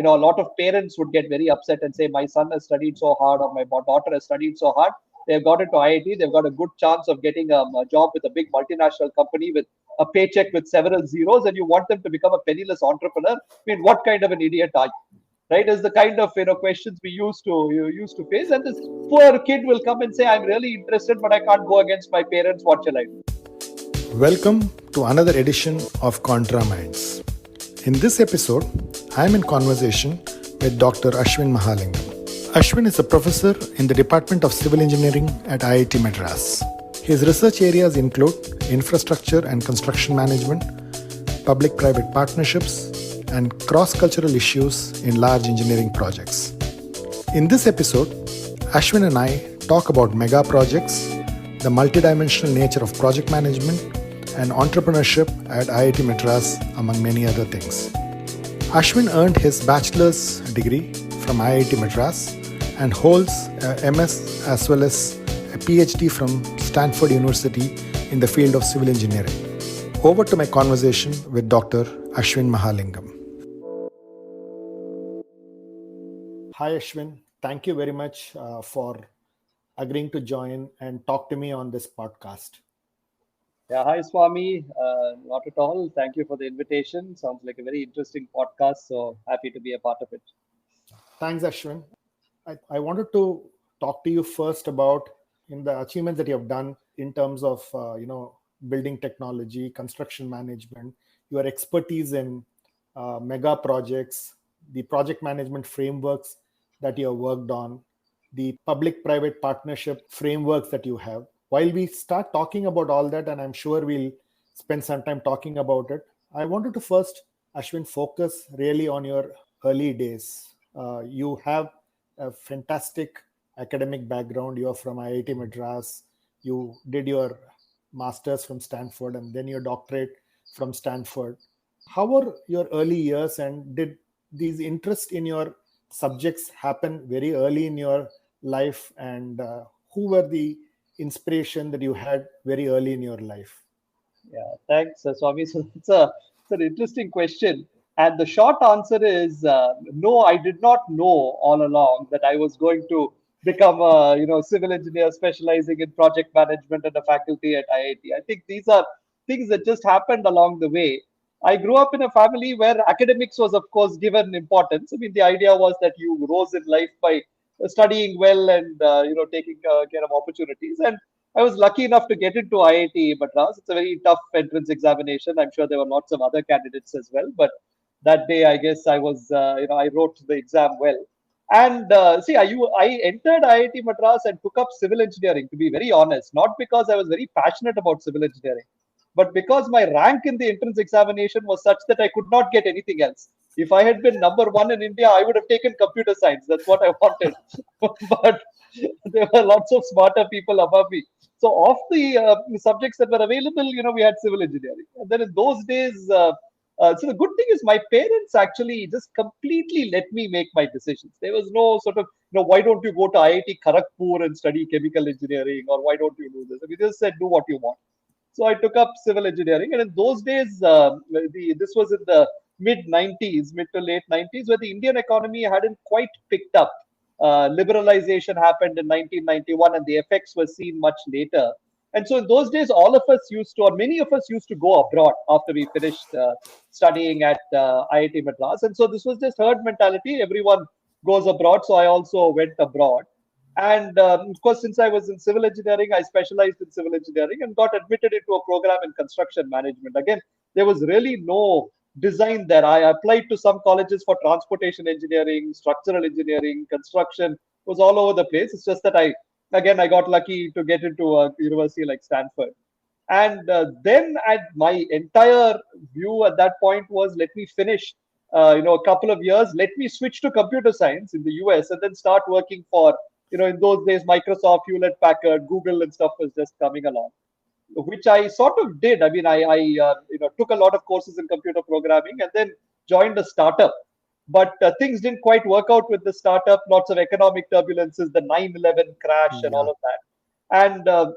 a lot of parents would get very upset and say, my son has studied so hard or my daughter has studied so hard. They've got into IIT. They've got a good chance of getting a job with a big multinational company with a paycheck with several zeros, and you want them to become a penniless entrepreneur. I mean, what kind of an idiot are you? Right? Is the kind of questions we used to face, and this poor kid will come and say, "I'm really interested, but I can't go against my parents. What shall I do?" Welcome to another edition of ContraMinds. In this episode, I am in conversation with Dr. Ashwin Mahalingam. Ashwin is a professor in the Department of Civil Engineering at IIT Madras. His research areas include infrastructure and construction management, public-private partnerships, and cross-cultural issues in large engineering projects. In this episode, Ashwin and I talk about megaprojects, the multidimensional nature of project management, and entrepreneurship at IIT Madras, among many other things. Ashwin earned his bachelor's degree from IIT Madras and holds a MS as well as a PhD from Stanford University in the field of civil engineering. Over to my conversation with Dr. Ashwin Mahalingam. Hi Ashwin, thank you very much for agreeing to join and talk to me on this podcast. Yeah, hi Swami. Not at all. Thank you for the invitation. Sounds like a very interesting podcast. So happy to be a part of it. Thanks, Ashwin. I wanted to talk to you first about in the achievements that you have done in terms of building technology, construction management, your expertise in mega projects, the project management frameworks that you have worked on, the public-private partnership frameworks that you have. While we start talking about all that, and I'm sure we'll spend some time talking about it, I wanted to first, Ashwin, focus really on your early days. You have a fantastic academic background. You are from IIT Madras. You did your master's from Stanford and then your doctorate from Stanford. How were your early years, and did these interests in your subjects happen very early in your life, and who were the inspiration that you had very early in your life? Yeah, thanks, Swami. So it's an interesting question. And the short answer is no, I did not know all along that I was going to become a civil engineer specializing in project management and a faculty at IIT. I think these are things that just happened along the way. I grew up in a family where academics was, of course, given importance. I mean, the idea was that you rose in life by studying well and taking care of opportunities. And I was lucky enough to get into IIT Madras. It's a very tough entrance examination. I'm sure there were lots of other candidates as well, but that day, I guess I was, I wrote the exam well. And I entered IIT Madras and took up civil engineering, to be very honest, not because I was very passionate about civil engineering, but because my rank in the entrance examination was such that I could not get anything else. If I had been number one in India, I would have taken computer science. That's what I wanted. But there were lots of smarter people above me. So of the subjects that were available, we had civil engineering. And then in those days, so the good thing is my parents actually just completely let me make my decisions. There was no sort of, why don't you go to IIT Kharagpur and study chemical engineering, or why don't you do this? We just said, do what you want. So I took up civil engineering, and in those days, this was in the mid to late 90s, where the Indian economy hadn't quite picked up. Liberalization happened in 1991, and the effects were seen much later. And so in those days, all of us used to, or many of us used to go abroad after we finished studying at IIT Madras. And so this was just herd mentality. Everyone goes abroad. So I also went abroad. And of course, since I was in civil engineering, I specialized in civil engineering and got admitted into a program in construction management. Again, there was really no design there. I applied to some colleges for transportation engineering, structural engineering, construction. It was all over the place. It's just that I got lucky to get into a university like Stanford. And then my entire view at that point was, let me finish, a couple of years, let me switch to computer science in the US and then start working for, in those days, Microsoft, Hewlett Packard, Google and stuff was just coming along, which I sort of did. I mean, I took a lot of courses in computer programming and then joined a startup. But things didn't quite work out with the startup. Lots of economic turbulences, the 9/11 crash, and all of that. And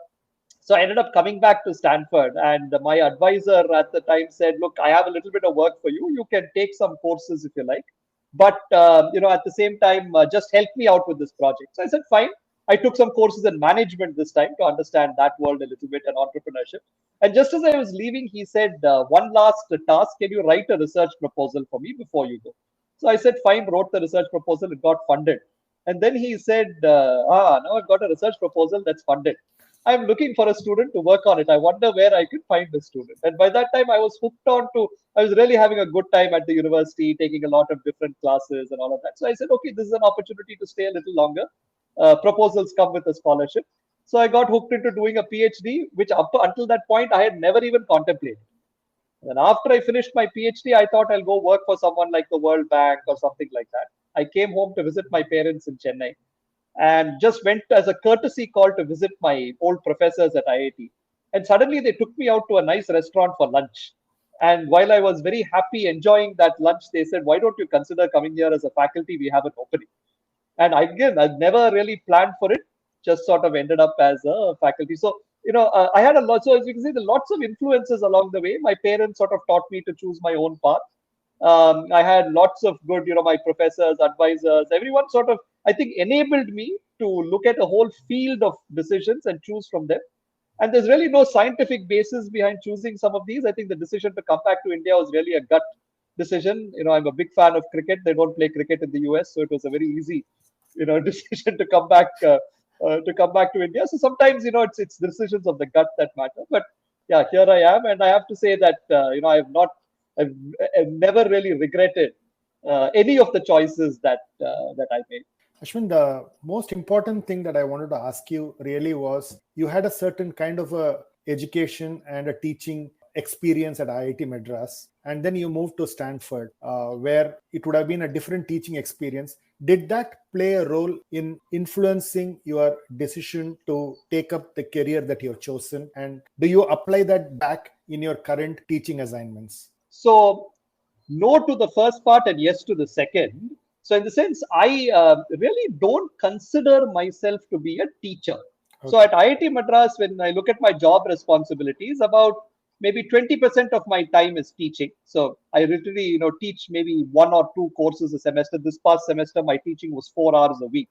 so I ended up coming back to Stanford. And my advisor at the time said, "Look, I have a little bit of work for you. You can take some courses if you like, but at the same time, just help me out with this project. So I said, fine. I took some courses in management this time to understand that world a little bit and entrepreneurship. And just as I was leaving, he said, one last task, can you write a research proposal for me before you go? So I said, fine, wrote the research proposal, it got funded. And then he said, now I've got a research proposal that's funded. I'm looking for a student to work on it. I wonder where I could find a student. And by that time, I was hooked on to, I was really having a good time at the university, taking a lot of different classes and all of that. So I said, okay, this is an opportunity to stay a little longer. Proposals come with a scholarship. So I got hooked into doing a PhD, which up until that point, I had never even contemplated. And after I finished my PhD, I thought I'll go work for someone like the World Bank or something like that. I came home to visit my parents in Chennai and just went as a courtesy call to visit my old professors at IIT. And suddenly they took me out to a nice restaurant for lunch. And while I was very happy enjoying that lunch, they said, why don't you consider coming here as a faculty? We have an opening. And again, I never really planned for it, just sort of ended up as a faculty. So, I had a lot. So as you can see, there are lots of influences along the way. My parents sort of taught me to choose my own path. I had lots of good, my professors, advisors, everyone sort of, I think, enabled me to look at a whole field of decisions and choose from them. And there's really no scientific basis behind choosing some of these. I think the decision to come back to India was really a gut decision. I'm a big fan of cricket. They don't play cricket in the US, so it was a very easy, decision to come back to India. So sometimes, it's decisions of the gut that matter. But yeah, here I am, and I have to say that I've never really regretted any of the choices that I made. Ashwin, the most important thing that I wanted to ask you really was, you had a certain kind of a education and a teaching experience at IIT Madras, and then you moved to Stanford, where it would have been a different teaching experience. Did that play a role in influencing your decision to take up the career that you've chosen? And do you apply that back in your current teaching assignments? So, no to the first part and yes to the second. So, in the sense, I really don't consider myself to be a teacher. Okay. So, at IIT Madras, when I look at my job responsibilities, about maybe 20% of my time is teaching. So, I literally, teach maybe 1 or 2 courses a semester. This past semester, my teaching was 4 hours a week,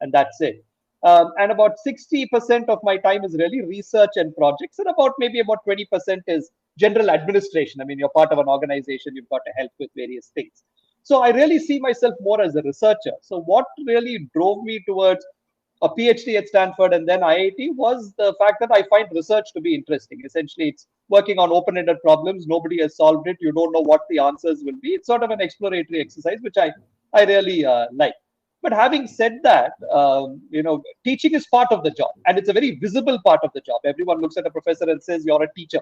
and that's it. And about 60% of my time is really research and projects, and about 20% is general administration. I mean, you're part of an organization, you've got to help with various things. So I really see myself more as a researcher. So what really drove me towards a PhD at Stanford and then IIT was the fact that I find research to be interesting. Essentially, it's working on open-ended problems. Nobody has solved it. You don't know what the answers will be. It's sort of an exploratory exercise, which I really like. But having said that, teaching is part of the job, and it's a very visible part of the job. Everyone looks at a professor and says, you're a teacher.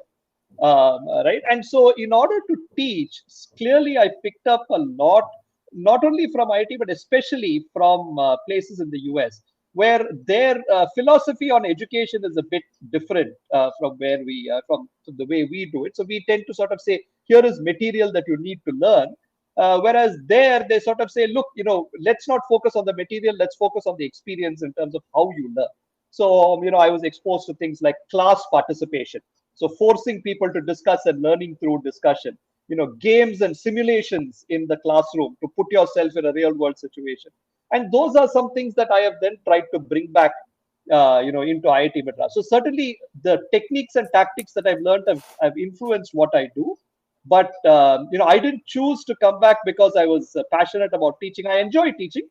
Right. And so in order to teach, clearly I picked up a lot, not only from IIT, but especially from places in the US, where their philosophy on education is a bit different from where from the way we do it. So we tend to sort of say, here is material that you need to learn. Whereas there, they sort of say, look, let's not focus on the material, let's focus on the experience in terms of how you learn. So, I was exposed to things like class participation. So forcing people to discuss and learning through discussion, games and simulations in the classroom to put yourself in a real world situation. And those are some things that I have then tried to bring back, into IIT Madras. So certainly the techniques and tactics that I've learned have influenced what I do. But, I didn't choose to come back because I was passionate about teaching. I enjoy teaching,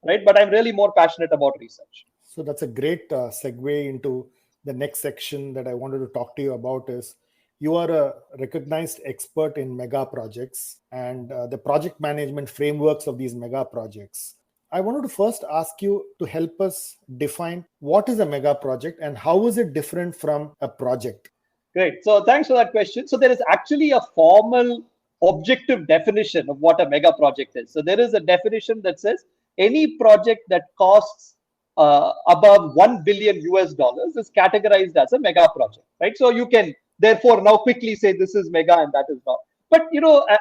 right? But I'm really more passionate about research. So that's a great segue into the next section that I wanted to talk to you about. Is you are a recognized expert in mega projects and the project management frameworks of these mega projects. I wanted to first ask you to help us define what is a mega project and how is it different from a project? Great. So thanks for that question. So there is actually a formal objective definition of what a mega project is. So there is a definition that says any project that costs above 1 billion US dollars is categorized as a mega project, right? So you can therefore now quickly say this is mega and that is not. But,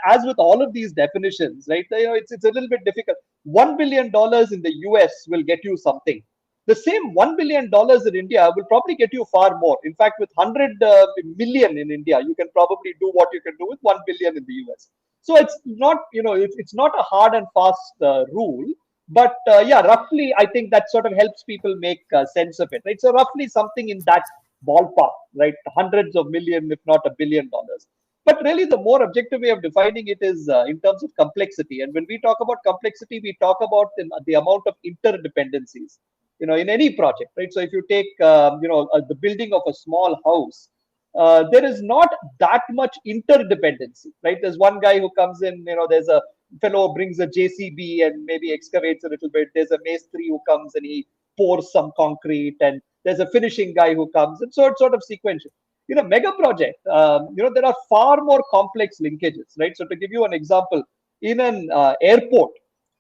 as with all of these definitions, right, it's a little bit difficult. $1 billion in the US will get you something. The same $1 billion in India will probably get you far more. In fact, with 100 million in India, you can probably do what you can do with 1 billion in the US. So it's not, it's not a hard and fast rule, but yeah, roughly, I think that sort of helps people make sense of it, right? So roughly something in that ballpark, right? Hundreds of million, if not $1 billion. But really, the more objective way of defining it is in terms of complexity. And when we talk about complexity, we talk about the amount of interdependencies, in any project, right? So if you take, the building of a small house, there is not that much interdependency, right? There's one guy who comes in, there's a fellow brings a JCB and maybe excavates a little bit. There's a masonry who comes and he pours some concrete, and there's a finishing guy who comes, and so it's sort of sequential. Mega project, there are far more complex linkages, right? So to give you an example, in an airport,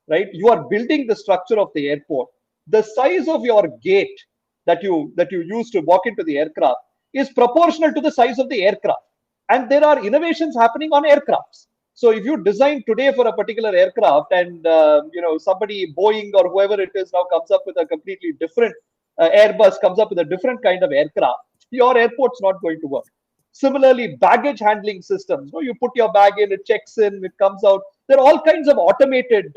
right, you are building the structure of the airport. The size of your gate that you use to walk into the aircraft is proportional to the size of the aircraft. And there are innovations happening on aircrafts. So if you design today for a particular aircraft, and somebody, Boeing or whoever it is, now comes up with a completely different Airbus comes up with a different kind of aircraft, your airport's not going to work. Similarly, baggage handling systems. You put your bag in, it checks in, it comes out. There are all kinds of automated,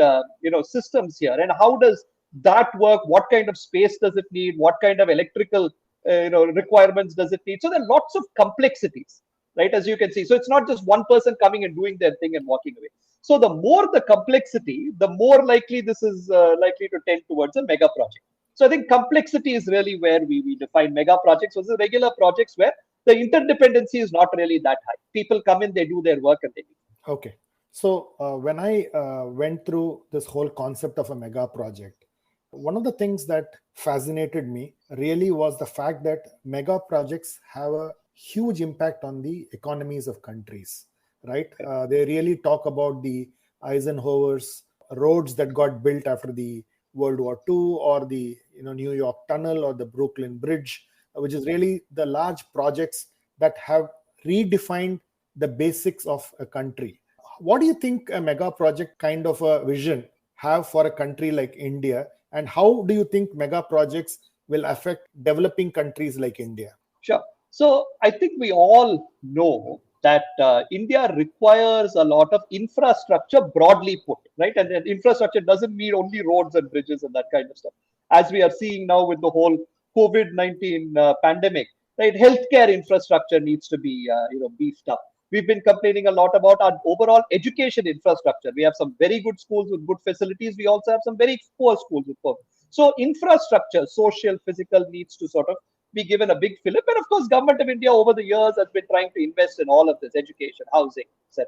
systems here. And how does that work? What kind of space does it need? What kind of electrical, requirements does it need? So there are lots of complexities, right? As you can see. So it's not just one person coming and doing their thing and walking away. So the more the complexity, the more likely this is likely to tend towards a mega project. So I think complexity is really where we define mega projects versus regular projects where the interdependency is not really that high. People come in, they do their work, and they leave. Okay. So when I went through this whole concept of a mega project, one of the things that fascinated me really was the fact that mega projects have a huge impact on the economies of countries, right? They really talk about the Eisenhower's roads that got built after the World War II, or the New York Tunnel, or the Brooklyn Bridge, which is really the large projects that have redefined the basics of a country. What do you think a mega project kind of a vision have for a country like India, and how do you think mega projects will affect developing countries like India? Sure. So I think we all know that India requires a lot of infrastructure, broadly put, right? And infrastructure doesn't mean only roads and bridges and that kind of stuff. As we are seeing now with the whole COVID-19 pandemic, right? Healthcare infrastructure needs to be, beefed up. We've been complaining a lot about our overall education infrastructure. We have some very good schools with good facilities. We also have some very poor schools with poor. So infrastructure, social, physical, needs to sort of be given a big fillip. And of course, Government of India over the years has been trying to invest in all of this: education, housing, etc.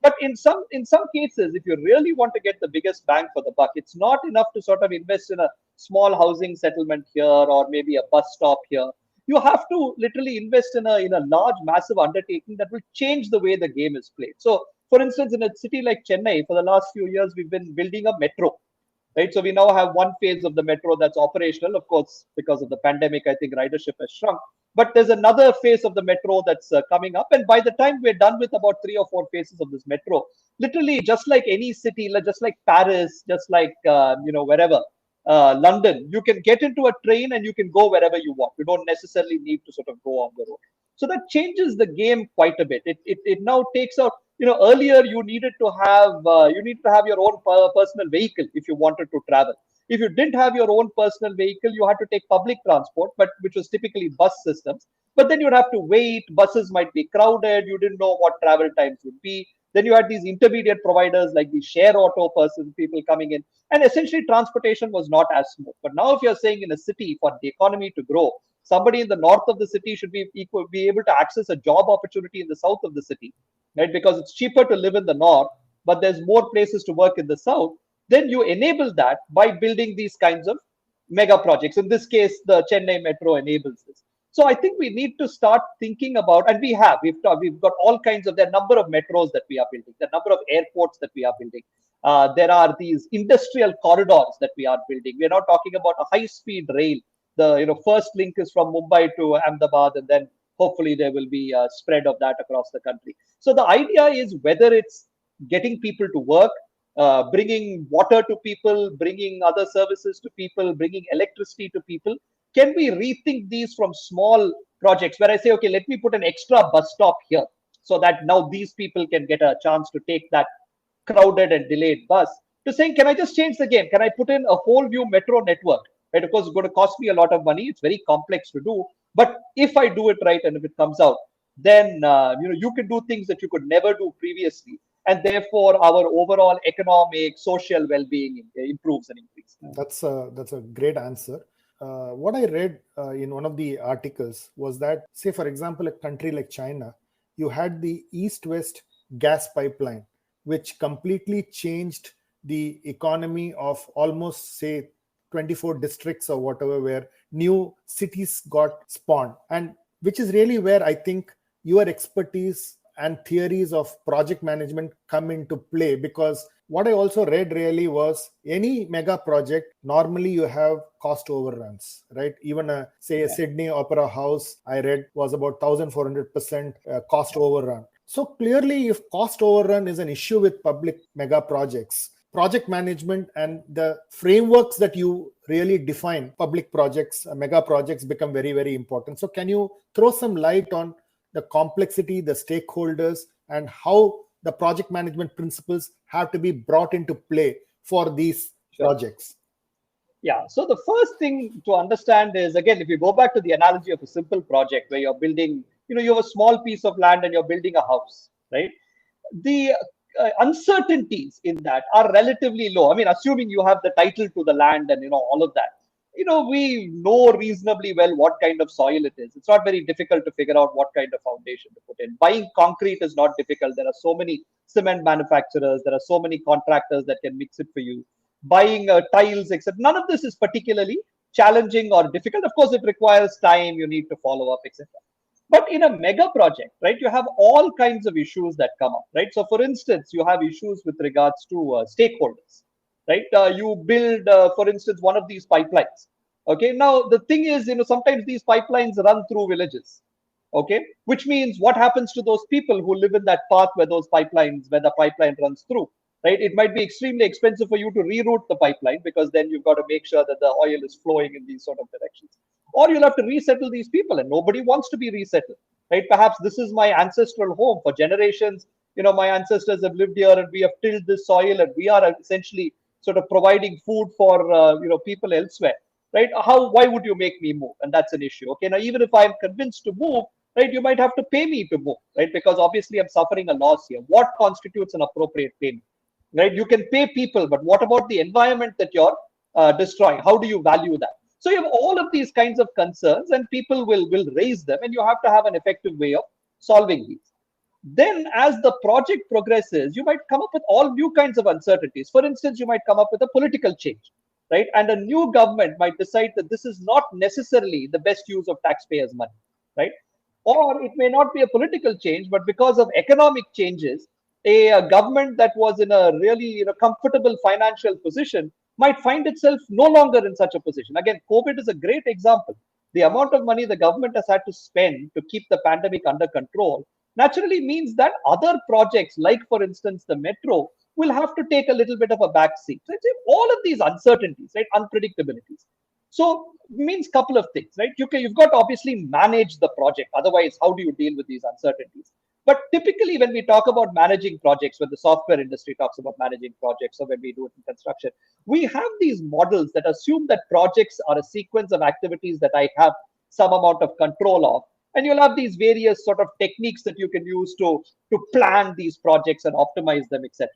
But in some cases, if you really want to get the biggest bang for the buck, it's not enough to sort of invest in a small housing settlement here, or maybe a bus stop here. You have to literally invest in a large, massive undertaking that will change the way the game is played. So, for instance, in a city like Chennai, for the last few years, we've been building a metro. Right, so we now have one phase of the metro that's operational. Of course, because of the pandemic, I think ridership has shrunk. But there's another phase of the metro that's coming up. And by the time we're done with about 3 or 4 phases of this metro, literally just like any city, just like Paris, just like, wherever, London, you can get into a train and you can go wherever you want. You don't necessarily need to sort of go on the road. So that changes the game quite a bit. It now takes out, earlier you needed to have your own personal vehicle if you wanted to travel. If you didn't have your own personal vehicle, you had to take public transport, but which was typically bus systems. But then you'd have to wait. Buses might be crowded. You didn't know what travel times would be. Then you had these intermediate providers like the share auto people coming in. And essentially transportation was not as smooth. But now if you're saying in a city, for the economy to grow, somebody in the north of the city should be able to access a job opportunity in the south of the city, right? Because it's cheaper to live in the north, but there's more places to work in the south. Then you enable that by building these kinds of mega projects. In this case, the Chennai Metro enables this. So I think we need to start thinking about, and we've got all kinds of, there are a number of metros that we are building, the number of airports that we are building. There are these industrial corridors that we are building. We are not talking about a high-speed rail. The first link is from Mumbai to Ahmedabad, and then hopefully there will be a spread of that across the country. So the idea is whether it's getting people to work, bringing water to people, bringing other services to people, bringing electricity to people. Can we rethink these from small projects where I say, okay, let me put an extra bus stop here. so that now these people can get a chance to take that crowded and delayed bus, to saying, can I just change the game? Can I put in a whole new metro network? Right? Of course, it's going to cost me a lot of money. It's very complex to do. But if I do it right and if it comes out, then you can do things that you could never do previously. And therefore, our overall economic, social well-being improves and increases. That's a great answer. What I read in one of the articles was that, say, for example, a country like China, you had the East-West gas pipeline, which completely changed the economy of almost, say, 24 districts or whatever, where new cities got spawned. And which is really where I think your expertise and theories of project management come into play, because what I also read really was any mega project, normally you have cost overruns, right? Even a Sydney Opera House, I read, was about 1,400% cost overrun. So clearly, if cost overrun is an issue with public mega projects, project management and the frameworks that you really define public projects, mega projects, become very, very important. So can you throw some light on the complexity, the stakeholders, and how the project management principles have to be brought into play for these projects? Yeah. So the first thing to understand is, again, if you go back to the analogy of a simple project where you're building, you have a small piece of land and you're building a house, right? The uncertainties in that are relatively low. I mean, assuming you have the title to the land and, all of that. We know reasonably well what kind of soil it is. It's not very difficult to figure out what kind of foundation to put in. Buying concrete is not difficult. There are so many cement manufacturers. There are so many contractors that can mix it for you. Buying tiles, except none of this is particularly challenging or difficult. Of course, it requires time. You need to follow up, etc. But in a mega project, right, you have all kinds of issues that come up, right? So, for instance, you have issues with regards to stakeholders. Right, you build, for instance, one of these pipelines. Okay, now the thing is, sometimes these pipelines run through villages. Okay, which means what happens to those people who live in that path where the pipeline runs through? Right, it might be extremely expensive for you to reroute the pipeline, because then you've got to make sure that the oil is flowing in these sort of directions. Or you'll have to resettle these people, and nobody wants to be resettled. Right, perhaps this is my ancestral home for generations. My ancestors have lived here, and we have tilled this soil, and we are essentially sort of providing food for people elsewhere, right? Why would you make me move? And that's an issue. Okay, now even if I'm convinced to move, right, you might have to pay me to move, right? Because obviously I'm suffering a loss here. What constitutes an appropriate payment, right? You can pay people, but what about the environment that you're destroying? How do you value that? So you have all of these kinds of concerns, and people will raise them, and you have to have an effective way of solving these. Then as the project progresses, you might come up with all new kinds of uncertainties. For instance, you might come up with a political change, right? And a new government might decide that this is not necessarily the best use of taxpayers' money, right? Or it may not be a political change, but because of economic changes, a government that was in a really comfortable financial position might find itself no longer in such a position. Again, COVID is a great example. The amount of money the government has had to spend to keep the pandemic under control naturally means that other projects, like for instance the metro, will have to take a little bit of a back seat. So all of these uncertainties, right, unpredictabilities. So means couple of things, right? You've got to obviously manage the project. Otherwise, how do you deal with these uncertainties? But typically, when we talk about managing projects, when the software industry talks about managing projects, or when we do it in construction, we have these models that assume that projects are a sequence of activities that I have some amount of control of. And you'll have these various sort of techniques that you can use to plan these projects and optimize them, etc.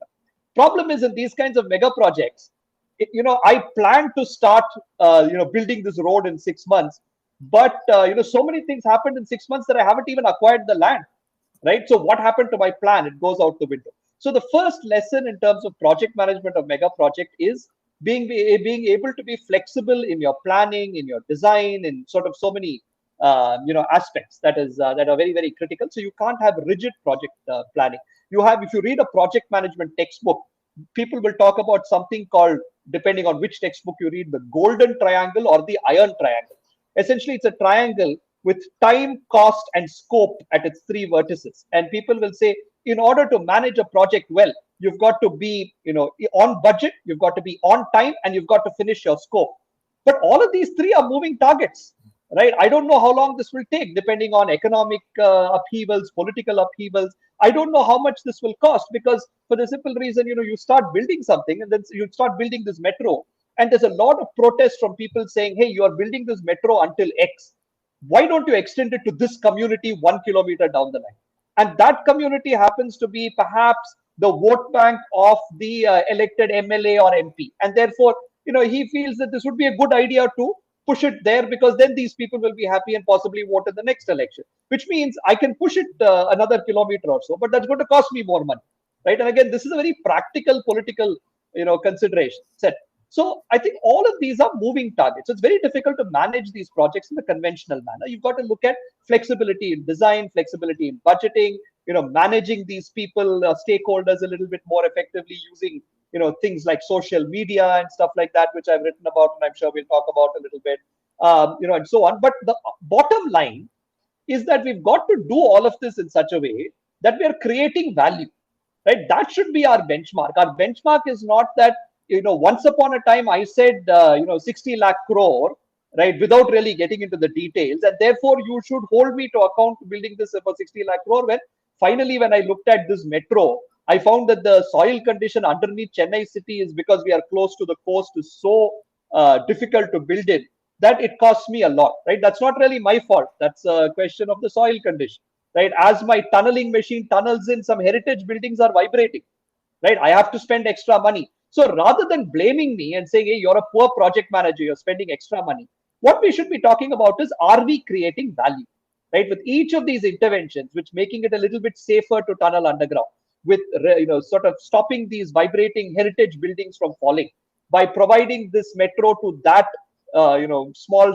Problem is, in these kinds of mega projects, I plan to start, building this road in 6 months, but so many things happened in 6 months that I haven't even acquired the land, right? So what happened to my plan? It goes out the window. So the first lesson in terms of project management of mega project is being able to be flexible in your planning, in your design, in sort of so many aspects that are very, very critical. So you can't have rigid project planning. If you read a project management textbook, people will talk about something called, depending on which textbook you read, the golden triangle or the iron triangle. Essentially, it's a triangle with time, cost, and scope at its three vertices. And people will say, in order to manage a project well, you've got to be, on budget, you've got to be on time, and you've got to finish your scope. But all of these three are moving targets. right? I don't know how long this will take, depending on economic upheavals, political upheavals. I don't know how much this will cost, because for the simple reason, you start building something and then you start building this metro, and there's a lot of protest from people saying, hey, you are building this metro until X. Why don't you extend it to this community 1 kilometer down the line? And that community happens to be perhaps the vote bank of the elected MLA or MP. And therefore, he feels that this would be a good idea to push it there, because then these people will be happy and possibly vote in the next election, which means I can push it another kilometer or so, but that's going to cost me more money, right? And again, this is a very practical political, consideration set. So I think all of these are moving targets. It's very difficult to manage these projects in the conventional manner. You've got to look at flexibility in design, flexibility in budgeting, managing these people, stakeholders a little bit more effectively, using things like social media and stuff like that, which I've written about, and I'm sure we'll talk about a little bit, and so on. But the bottom line is that we've got to do all of this in such a way that we are creating value, right? That should be our benchmark. Our benchmark is not that, once upon a time I said, 60 lakh crore, right, without really getting into the details, and therefore you should hold me to account building this for 60 lakh crore, when finally, when I looked at this metro, I found that the soil condition underneath Chennai city is, because we are close to the coast, is so difficult to build in that it costs me a lot, right? That's not really my fault. That's a question of the soil condition, right? As my tunneling machine tunnels in, some heritage buildings are vibrating, right? I have to spend extra money. So rather than blaming me and saying, hey, you're a poor project manager, you're spending extra money, what we should be talking about is, are we creating value, right? With each of these interventions, which making it a little bit safer to tunnel underground, with sort of stopping these vibrating heritage buildings from falling, by providing this metro to that small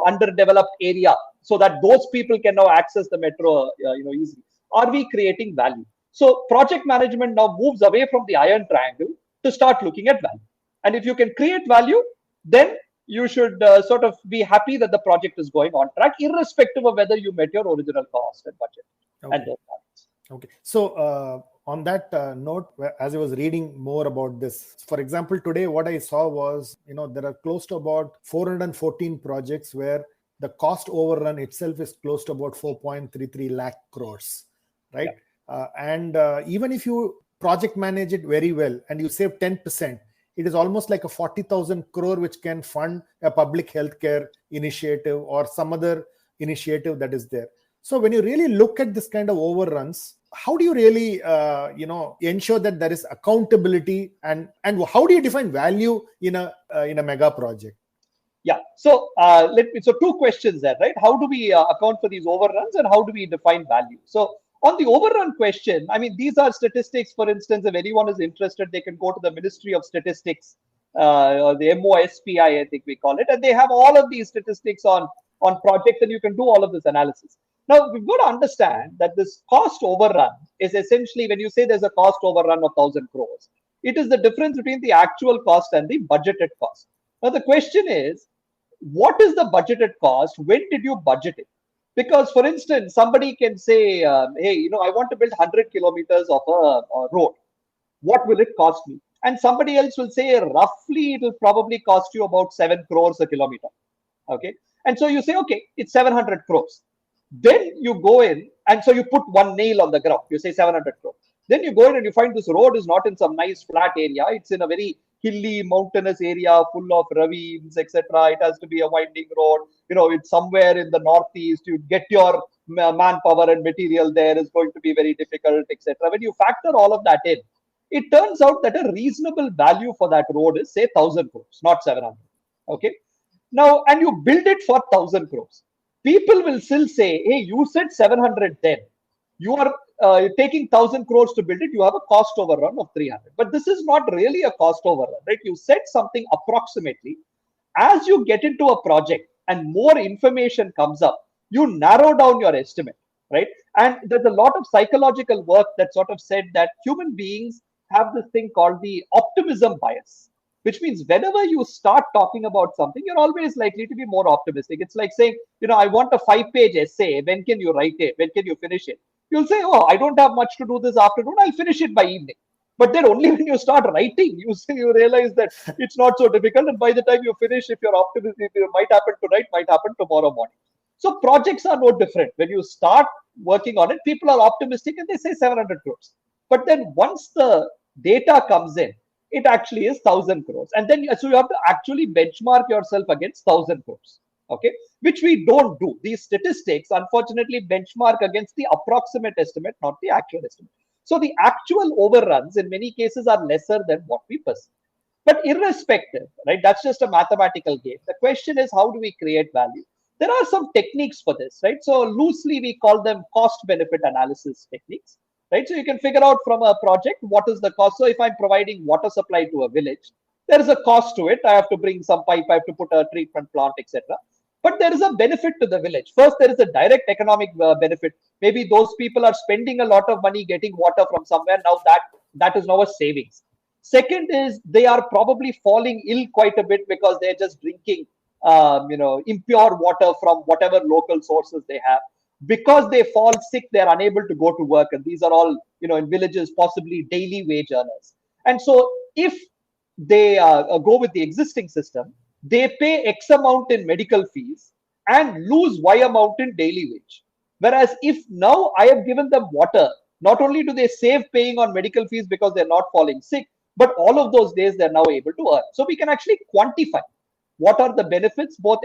underdeveloped area, so that those people can now access the metro easily. Are we creating value? So project management now moves away from the iron triangle to start looking at value. And if you can create value, then you should sort of be happy that the project is going on track, irrespective of whether you met your original cost and budget. Okay. And okay. So on that note, as I was reading more about this, for example, today what I saw was, there are close to about 414 projects where the cost overrun itself is close to about 4.33 lakh crores, right? Yeah. And even if you project manage it very well and you save 10%, it is almost like a 40,000 crore which can fund a public healthcare initiative or some other initiative that is there. So when you really look at this kind of overruns, how do you really, ensure that there is accountability, and how do you define value in a mega project? Yeah. So so two questions there, right? How do we account for these overruns, and how do we define value? So on the overrun question, I mean, these are statistics. For instance, if anyone is interested, they can go to the Ministry of Statistics, or the MOSPI, I think we call it, and they have all of these statistics on projects, and you can do all of this analysis. Now, we've got to understand that this cost overrun is essentially, when you say there's a cost overrun of 1,000 crores, it is the difference between the actual cost and the budgeted cost. Now, the question is, what is the budgeted cost? When did you budget it? Because, for instance, somebody can say, hey, I want to build 100 kilometers of a road. What will it cost me? And somebody else will say, roughly, it will probably cost you about 7 crores a kilometer. Okay. And so you say, okay, it's 700 crores. Then you go in, and so you put one nail on the ground. You say 700 crores. Then you go in and you find this road is not in some nice flat area. It's in a very hilly, mountainous area full of ravines, etc. It has to be a winding road. It's somewhere in the northeast. You get your manpower and material there is going to be very difficult, etc. When you factor all of that in, it turns out that a reasonable value for that road is, say, 1,000 crores, not 700. Okay. Now, and you build it for 1,000 crores. People will still say, hey, you said 700 then. You are taking 1,000 crores to build it. You have a cost overrun of 300. But this is not really a cost overrun, right? You said something approximately. As you get into a project and more information comes up, you narrow down your estimate, right? And there's a lot of psychological work that sort of said that human beings have this thing called the optimism bias, which means whenever you start talking about something, you're always likely to be more optimistic. It's like saying, I want a 5-page essay. When can you write it? When can you finish it? You'll say, oh, I don't have much to do this afternoon. I'll finish it by evening. But then only when you start writing, you realize that it's not so difficult. And by the time you finish, if you're optimistic, it might happen tonight, might happen tomorrow morning. So projects are no different. When you start working on it, people are optimistic and they say 700 crores. But then once the data comes in, it actually is 1,000 crores. And then so you have to actually benchmark yourself against 1,000 crores. Okay, which we don't do. These statistics, unfortunately, benchmark against the approximate estimate, not the actual estimate. So the actual overruns in many cases are lesser than what we perceive. But irrespective, right? That's just a mathematical game. The question is, how do we create value? There are some techniques for this, right? So loosely we call them cost benefit analysis techniques, right? So you can figure out from a project what is the cost. So if I'm providing water supply to a village, there is a cost to it. I have to bring some pipe, I have to put a treatment plant, etc. But there is a benefit to the village. First, there is a direct economic benefit. Maybe those people are spending a lot of money getting water from somewhere. Now that is now a savings. Second is they are probably falling ill quite a bit because they're just drinking, impure water from whatever local sources they have. Because they fall sick, they're unable to go to work. And these are all, in villages, possibly daily wage earners. And so if they go with the existing system, they pay X amount in medical fees and lose Y amount in daily wage. Whereas if now I have given them water, not only do they save paying on medical fees because they're not falling sick, but all of those days they're now able to earn. So we can actually quantify what are the benefits, both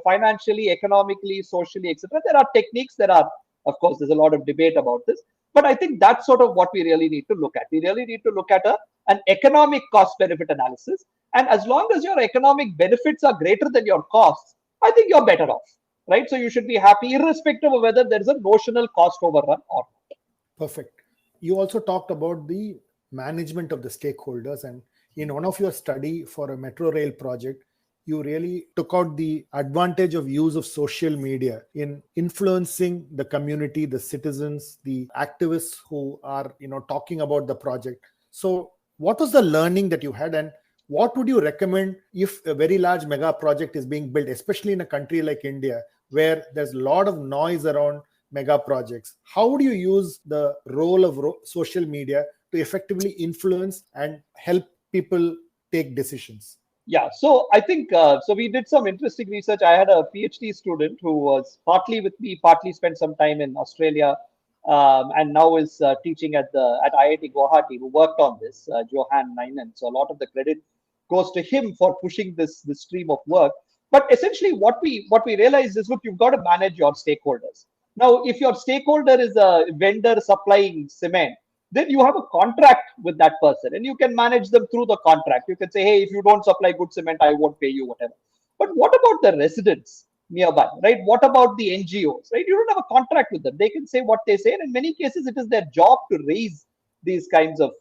financially, economically, socially, etc. There are techniques. Of course, there's a lot of debate about this. But I think that's sort of what we really need to look at. We really need to look at an economic cost-benefit analysis. And as long as your economic benefits are greater than your costs, I think you're better off, right? So you should be happy, irrespective of whether there is a notional cost overrun or not. Perfect. You also talked about the management of the stakeholders. And in one of your study for a metro rail project, you really took out the advantage of use of social media in influencing the community, the citizens, the activists who are, talking about the project. So what was the learning that you had, and what would you recommend if a very large mega project is being built, especially in a country like India, where there's a lot of noise around mega projects? How would you use the role of social media to effectively influence and help people take decisions? Yeah, so I think, so we did some interesting research. I had a PhD student who was partly with me, partly spent some time in Australia, and now is teaching at IIT Guwahati, who worked on this, Johan Ninen. So a lot of the credit goes to him for pushing this stream of work. But essentially what we realized is, look, you've got to manage your stakeholders. Now, if your stakeholder is a vendor supplying cement, then you have a contract with that person and you can manage them through the contract. You can say, hey, if you don't supply good cement, I won't pay you, whatever. But what about the residents nearby, right? What about the NGOs, right? You don't have a contract with them. They can say what they say. And in many cases, it is their job to raise these kinds of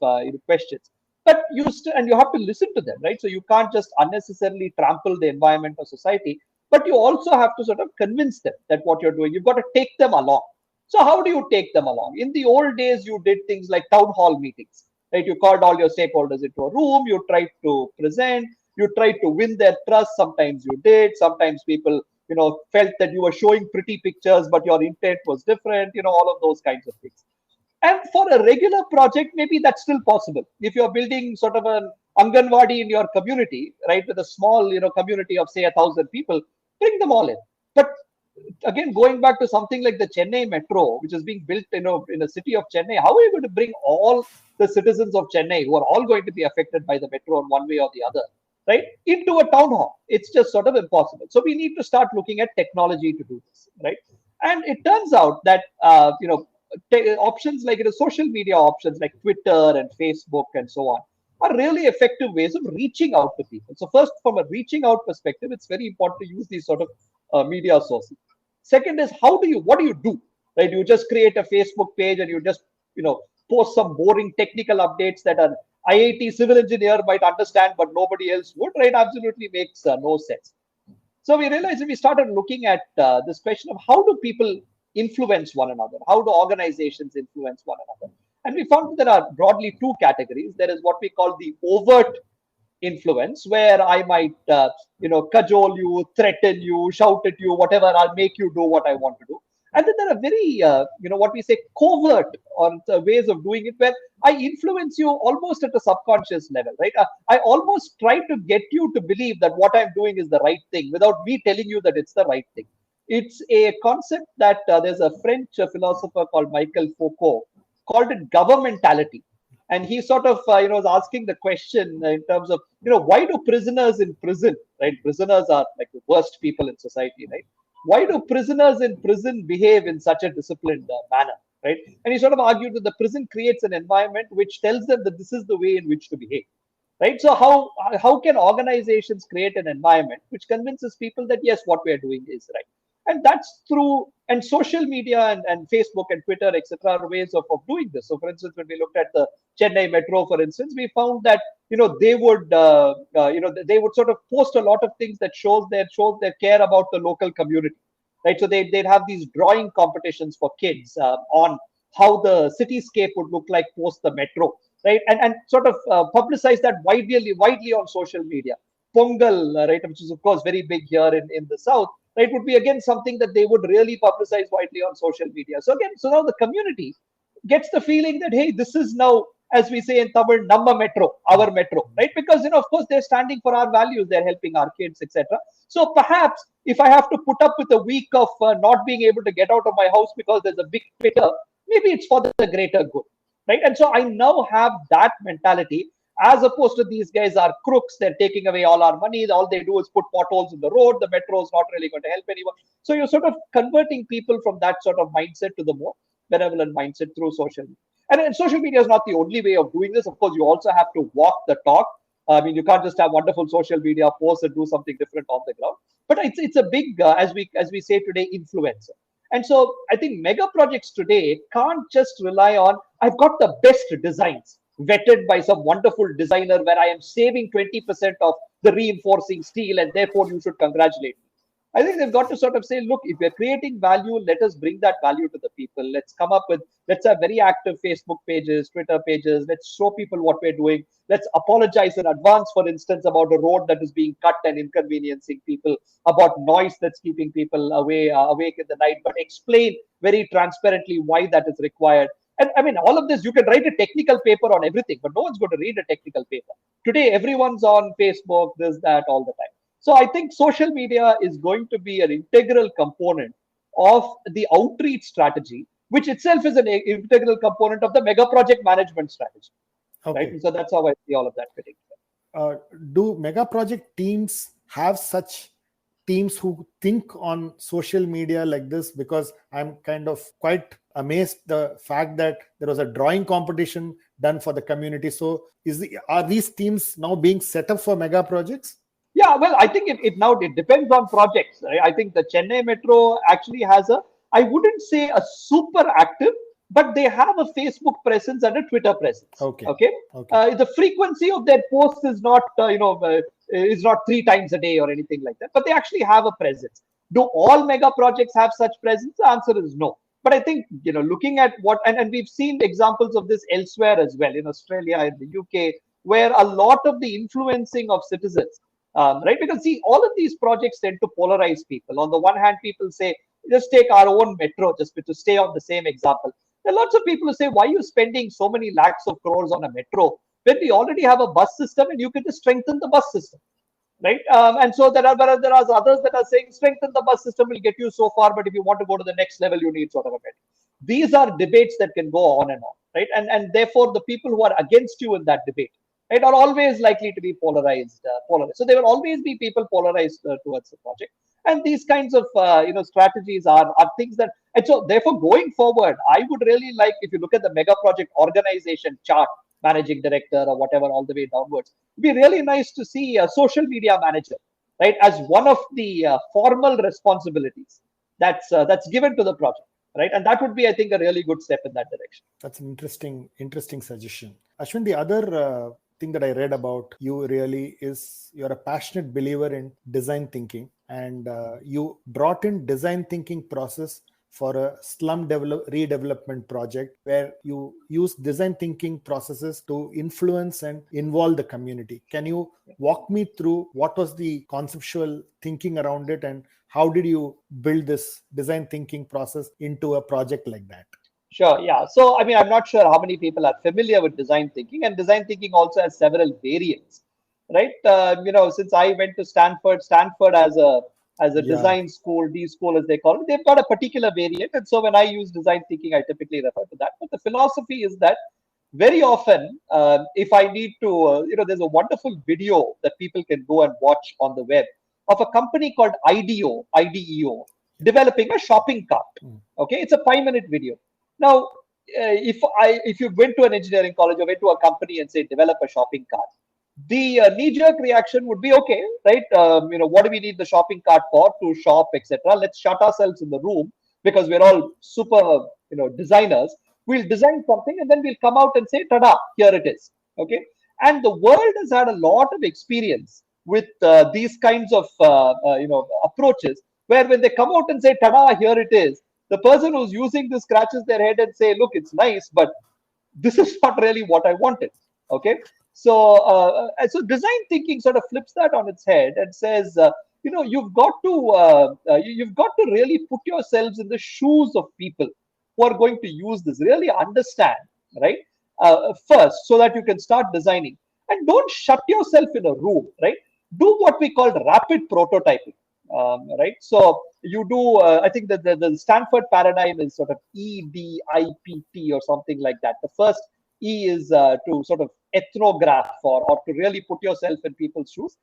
questions. But you have to listen to them, right? So you can't just unnecessarily trample the environment or society, but you also have to sort of convince them that what you're doing, you've got to take them along. So how do you take them along? In the old days, you did things like town hall meetings, right? You called all your stakeholders into a room, you tried to present, you tried to win their trust. Sometimes you did. Sometimes people, felt that you were showing pretty pictures, but your intent was different, all of those kinds of things. And for a regular project, maybe that's still possible. If you're building sort of an Anganwadi in your community, right, with a small, community of say 1,000 people, bring them all in. But again, going back to something like the Chennai Metro, which is being built, in the city of Chennai, how are you going to bring all the citizens of Chennai, who are all going to be affected by the metro in one way or the other, right, into a town hall? It's just sort of impossible. So we need to start looking at technology to do this, right? And it turns out that, options like social media options like Twitter and Facebook and so on are really effective ways of reaching out to people. So first, from a reaching out perspective, it's very important to use these sort of media sources. Second is, what do you do, right? You just create a Facebook page and you just, post some boring technical updates that an IIT civil engineer might understand, but nobody else would, right? Absolutely makes no sense. So we realized that we started looking at this question of how do people influence one another? How do organizations influence one another? And we found that there are broadly two categories. There is what we call the overt influence, where I might, cajole you, threaten you, shout at you, whatever, I'll make you do what I want to do. And then there are very, what we say, covert or ways of doing it, where I influence you almost at a subconscious level, right? I almost try to get you to believe that what I'm doing is the right thing without me telling you that it's the right thing. It's a concept that there's a French philosopher called Michael Foucault called it governmentality. And he sort of, was asking the question in terms of, why do prisoners in prison, right? Prisoners are like the worst people in society, right? Why do prisoners in prison behave in such a disciplined manner, right? And he sort of argued that the prison creates an environment which tells them that this is the way in which to behave, right? So how can organizations create an environment which convinces people that yes, what we are doing is right? And that's through, and social media and Facebook and Twitter, etc., are ways of doing this. So for instance, when we looked at the Chennai metro, for instance, we found that they would they would sort of post a lot of things that shows their care about the local community, right? So they'd have these drawing competitions for kids on how the cityscape would look like post the metro, right? And sort of publicize that widely on social media. Pongal, right, which is of course very big here in the south, right, would be again something that they would really publicize widely on social media. So again, so now the community gets the feeling that hey, this is now, as we say in Tamil, Namma Metro, our metro, right? Because of course they're standing for our values, they're helping our kids, etc. So perhaps if I have to put up with a week of not being able to get out of my house because there's a big Twitter, maybe it's for the greater good, right? And so I now have that mentality, as opposed to these guys are crooks, they're taking away all our money, all they do is put potholes in the road, the metro is not really going to help anyone. So you're sort of converting people from that sort of mindset to the more benevolent mindset through social media. And social media is not the only way of doing this. Of course, you also have to walk the talk. I mean, you can't just have wonderful social media posts and do something different on the ground. But it's a big, as we say today, influencer. And so I think mega projects today can't just rely on, I've got the best designs vetted by some wonderful designer where I am saving 20% of the reinforcing steel and therefore you should congratulate me. I think they've got to sort of say, look, if we're creating value, let us bring that value to the people. Let's have very active Facebook pages, Twitter pages. Let's show people what we're doing. Let's apologize in advance, for instance, about a road that is being cut and inconveniencing people, about noise that's keeping people awake in the night, but explain very transparently why that is required. And I mean, all of this, you can write a technical paper on everything, but no one's going to read a technical paper. Today, everyone's on Facebook, this, that, all the time. So I think social media is going to be an integral component of the outreach strategy, which itself is an integral component of the mega project management strategy. Okay. Right? And so that's how I see all of that fitting. Do mega project teams have such teams who think on social media like this? Because I'm kind of quite amazed the fact that there was a drawing competition done for the community. So are these teams now being set up for mega projects? Yeah, well, I think it depends on projects. Right? I think the Chennai Metro actually has I wouldn't say a super active, but they have a Facebook presence and a Twitter presence. Okay. The frequency of their posts is not, is not 3 times a day or anything like that, but they actually have a presence. Do all mega projects have such presence? The answer is no. But I think, looking at what, and we've seen examples of this elsewhere as well, in Australia, in the UK, where a lot of the influencing of citizens, right? Because see, all of these projects tend to polarize people. On the one hand, people say, just take our own metro, just to stay on the same example. There are lots of people who say, why are you spending so many lakhs of crores on a metro when we already have a bus system and you can just strengthen the bus system, right? And so there are others that are saying, strengthen the bus system will get you so far, but if you want to go to the next level, you need sort of a metro. These are debates that can go on and on, right? And therefore, the people who are against you in that debate, right, are always likely to be polarized. So there will always be people polarized towards the project. And these kinds of strategies are things that, and so therefore going forward, I would really like, if you look at the mega project organization chart, managing director or whatever, all the way downwards, it'd be really nice to see a social media manager, right, as one of the formal responsibilities that's given to the project, right? And that would be, I think, a really good step in that direction. That's an interesting suggestion. Ashwin, the other thing that I read about you really is you're a passionate believer in design thinking, and you brought in design thinking process for a slum redevelopment project where you use design thinking processes to influence and involve the community. Can you walk me through what was the conceptual thinking around it, and how did you build this design thinking process into a project like that? Sure. Yeah. So, I mean, I'm not sure how many people are familiar with design thinking, and design thinking also has several variants, right? Since I went to Stanford as a Yeah. design school, D school as they call it, they've got a particular variant, and so when I use design thinking, I typically refer to that. But the philosophy is that very often, if I need to, there's a wonderful video that people can go and watch on the web of a company called IDEO, developing a shopping cart. Okay, it's a 5-minute video. Now, if you went to an engineering college or went to a company and say develop a shopping cart, the knee-jerk reaction would be okay, right? What do we need the shopping cart for? To shop, etc. Let's shut ourselves in the room because we're all super, designers. We'll design something and then we'll come out and say, "Tada! Here it is." Okay, and the world has had a lot of experience with these kinds of approaches, where when they come out and say, "Tada! Here it is," the person who's using this scratches their head and say, "Look, it's nice, but this is not really what I wanted." Okay, so design thinking sort of flips that on its head and says, you've got to really put yourselves in the shoes of people who are going to use this. Really understand, right? First, so that you can start designing, and don't shut yourself in a room, right? Do what we call rapid prototyping. Right, so you do I think that the Stanford paradigm is sort of EDIPT or something like that. The first E is to sort of ethnograph, or to really put yourself in people's shoes,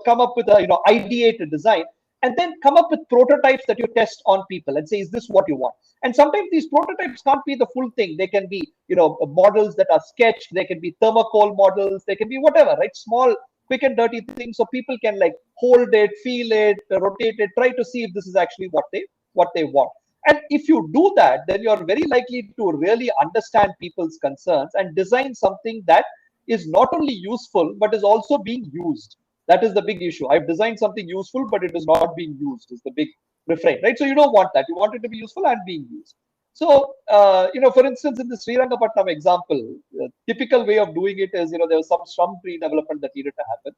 come up with a, ideate a design, and then come up with prototypes that you test on people and say, is this what you want? And sometimes these prototypes can't be the full thing. They can be, models that are sketched, they can be thermocol models, they can be whatever, right? Small, quick and dirty things, so people can like hold it, feel it, rotate it, try to see if this is actually what they want. And if you do that, then you're very likely to really understand people's concerns and design something that is not only useful but is also being used. That is the big issue. I've designed something useful, but it is not being used, is the big refrain, right? So you don't want that. You want it to be useful and being used. So, for instance, in the Srirangapatnam example, typical way of doing it is, there was some pre-development that needed to happen.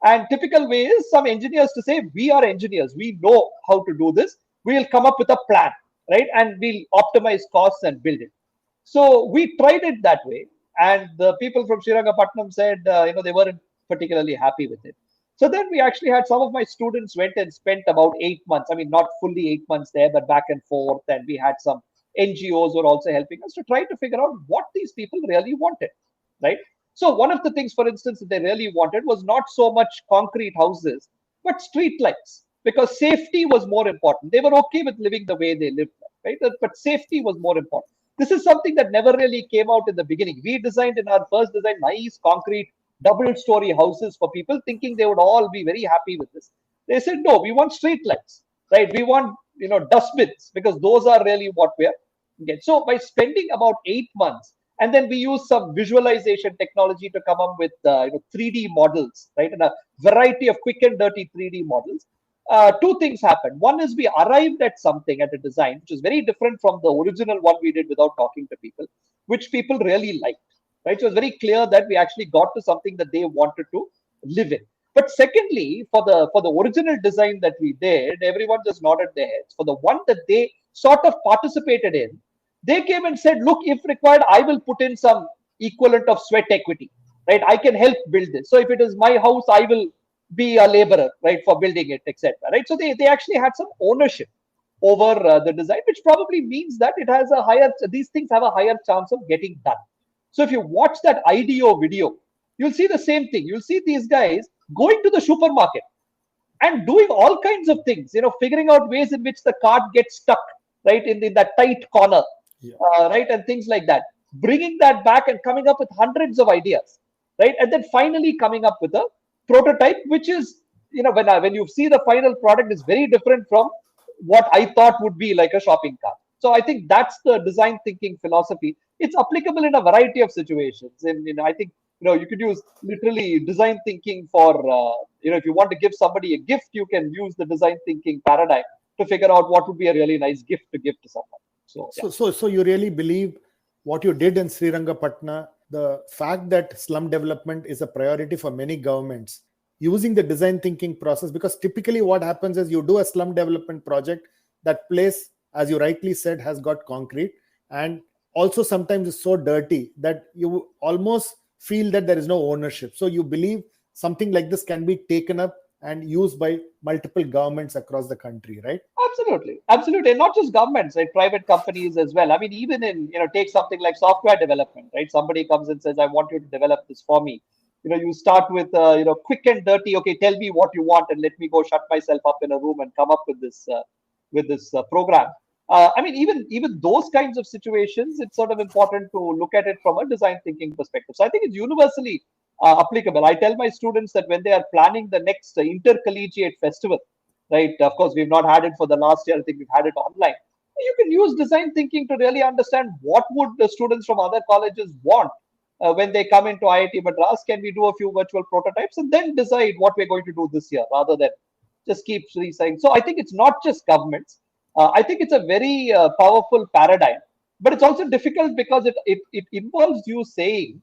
And typical way is some engineers to say, we are engineers, we know how to do this. We'll come up with a plan, right? And we'll optimize costs and build it. So we tried it that way. And the people from Srirangapatnam said, they weren't particularly happy with it. So then we actually had some of my students went and spent about 8 months. I mean, not fully 8 months there, but back and forth. And we had some NGOs were also helping us to try to figure out what these people really wanted, right? So one of the things, for instance, that they really wanted was not so much concrete houses, but street lights, because safety was more important. They were okay with living the way they lived, right? But safety was more important. This is something that never really came out in the beginning. We designed in our first design nice concrete double-story houses for people, thinking they would all be very happy with this. They said, no, we want street lights, right? We want, dustbins, because those are really what we're getting. So by spending about 8 months, and then we use some visualization technology to come up with 3D models, right? And a variety of quick and dirty 3D models. Two things happened. One is we arrived at something, at a design, which is very different from the original one we did without talking to people, which people really liked. Right, so it's very clear that we actually got to something that they wanted to live in. But secondly, for the original design that we did, everyone just nodded their heads. For the one that they sort of participated in, they came and said, look, if required, I will put in some equivalent of sweat equity, right? I can help build this. So if it is my house, I will be a laborer, right, for building it, etc. Right? So they actually had some ownership over the design, which probably means that these things have a higher chance of getting done. So if you watch that IDEO video, you'll see the same thing. You'll see these guys going to the supermarket and doing all kinds of things, figuring out ways in which the cart gets stuck, right, in that tight corner, right, and things like that. Bringing that back and coming up with hundreds of ideas, right, and then finally coming up with a prototype, which is, when you see the final product, is very different from what I thought would be like a shopping cart. So I think that's the design thinking philosophy. It's applicable in a variety of situations. And I think you could use literally design thinking for if you want to give somebody a gift, you can use the design thinking paradigm to figure out what would be a really nice gift to give to someone. So you really believe what you did in Srirangapatna, the fact that slum development is a priority for many governments, using the design thinking process, because typically what happens is you do a slum development project, that place, as you rightly said, has got concrete, and also sometimes is so dirty that you almost feel that there is no ownership. So you believe something like this can be taken up and used by multiple governments across the country, right? Absolutely, and not just governments, right? Private companies as well. I mean, even in, take something like software development, right? Somebody comes and says, "I want you to develop this for me." You start with quick and dirty. Okay, tell me what you want, and let me go shut myself up in a room and come up with this program. I mean, even those kinds of situations, it's sort of important to look at it from a design thinking perspective. So I think it's universally applicable. I tell my students that when they are planning the next intercollegiate festival, right? Of course, we've not had it for the last year. I think we've had it online. You can use design thinking to really understand what would the students from other colleges want when they come into IIT Madras. Can we do a few virtual prototypes and then decide what we're going to do this year, rather than just keep resigning? So I think it's not just governments. I think it's a very powerful paradigm, but it's also difficult because it involves you saying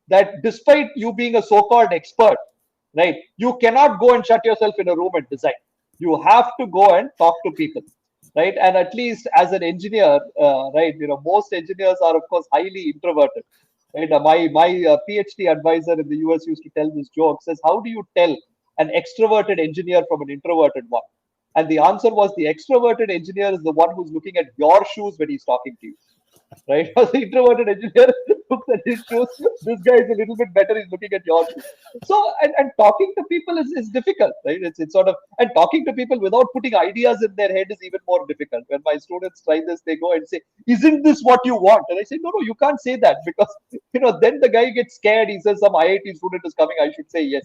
that despite you being a so-called expert, right, you cannot go and shut yourself in a room and design. You have to go and talk to people, right? And at least as an engineer, right, most engineers are of course highly introverted, right? My PhD advisor in the US used to tell this joke. Says, how do you tell an extroverted engineer from an introverted one? And the answer was, the extroverted engineer is the one who's looking at your shoes when he's talking to you, right? Because the introverted engineer looks at his shoes. This guy is a little bit better. He's looking at your shoes. So, and talking to people is difficult, right? It's sort of, and talking to people without putting ideas in their head is even more difficult. When my students try this, they go and say, "Isn't this what you want?" And I say, "No, you can't say that, because then the guy gets scared. He says some IIT student is coming. I should say yes."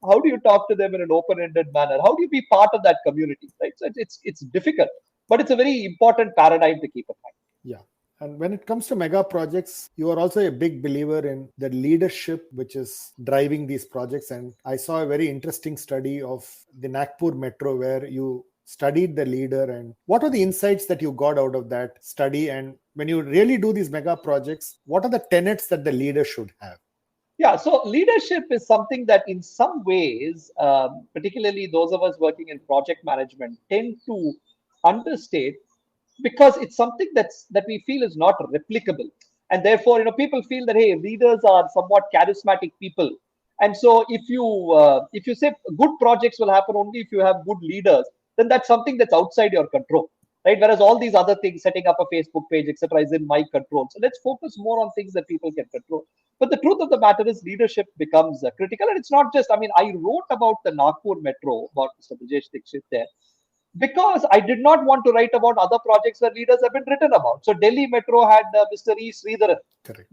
How do you talk to them in an open-ended manner? How do you be part of that community, right? So it's difficult, but it's a very important paradigm to keep in mind. Yeah. And when it comes to mega projects, you are also a big believer in the leadership which is driving these projects. And I saw a very interesting study of the Nagpur Metro where you studied the leader. And what are the insights that you got out of that study? And when you really do these mega projects, what are the tenets that the leader should have? Yeah, so leadership is something that in some ways, particularly those of us working in project management, tend to understate, because it's something that we feel is not replicable. And therefore, people feel that, hey, leaders are somewhat charismatic people. And so if you say good projects will happen only if you have good leaders, then that's something that's outside your control, right? Whereas all these other things, setting up a Facebook page, etc., is in my control. So let's focus more on things that people can control. But the truth of the matter is leadership becomes critical. And it's not just, I mean, I wrote about the Nagpur Metro, about Mr. Brajesh Dixit there, because I did not want to write about other projects where leaders have been written about. So Delhi Metro had Mr. E. Sridharan,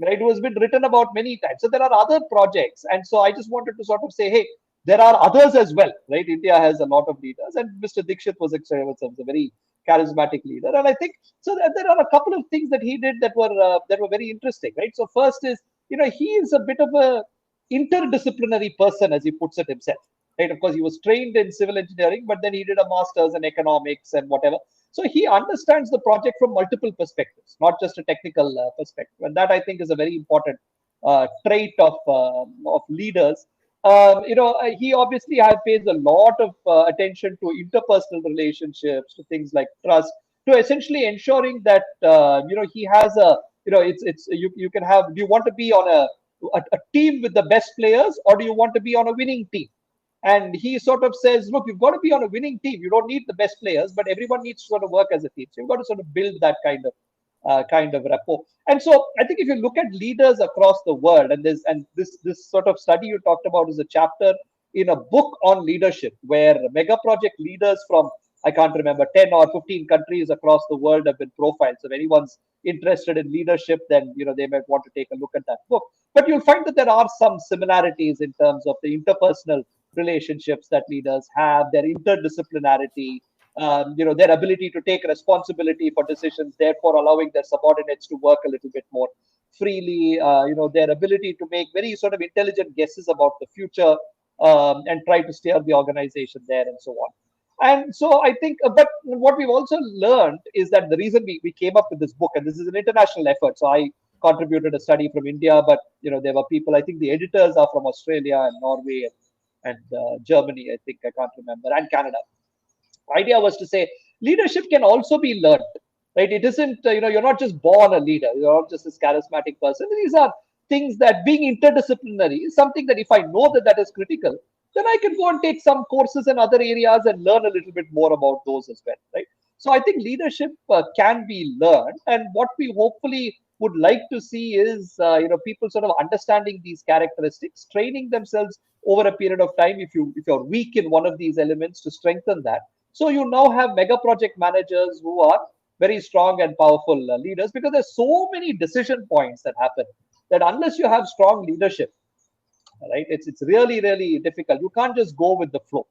right, who has been written about many times. So there are other projects. And so I just wanted to sort of say, hey, there are others as well, right? India has a lot of leaders. And Mr. Dixit was a very charismatic leader. And I think, so there are a couple of things that he did that were very interesting, right? So first is, he is a bit of a interdisciplinary person, as he puts it himself. Right? Of course, he was trained in civil engineering, but then he did a master's in economics and whatever. So he understands the project from multiple perspectives, not just a technical perspective. And that, I think, is a very important trait of leaders. He obviously pays a lot of attention to interpersonal relationships, to things like trust, to essentially ensuring that he has a you can have. Do you want to be on a team with the best players, or do you want to be on a winning team? And he sort of says, look, you've got to be on a winning team. You don't need the best players, but everyone needs to sort of work as a team. So you've got to sort of build that kind of rapport. And so I think if you look at leaders across the world, and this sort of study you talked about is a chapter in a book on leadership, where mega project leaders from, I can't remember, 10 or 15 countries across the world have been profiled. So if anyone's interested in leadership, then they might want to take a look at that book. But you'll find that there are some similarities in terms of the interpersonal relationships that leaders have, their interdisciplinarity, their ability to take responsibility for decisions, therefore allowing their subordinates to work a little bit more freely, their ability to make very sort of intelligent guesses about the future, and try to steer the organization there, and so on. And so I think, but what we've also learned is that the reason we came up with this book, and this is an international effort. So I contributed a study from India, but there were people. I think the editors are from Australia and Norway and Germany. I think I can't remember, and Canada. Idea was to say leadership can also be learned, right? It isn't you're not just born a leader. You're not just this charismatic person. These are things that being interdisciplinary is something that if I know that is critical, then I can go and take some courses in other areas and learn a little bit more about those as well, right? So I think leadership can be learned, and what we hopefully would like to see is people sort of understanding these characteristics, training themselves over a period of time. If you're weak in one of these elements, to strengthen that, so you now have mega project managers who are very strong and powerful leaders, because there's so many decision points that happen that unless you have strong leadership, right, it's really really difficult. You can't just go with the flow,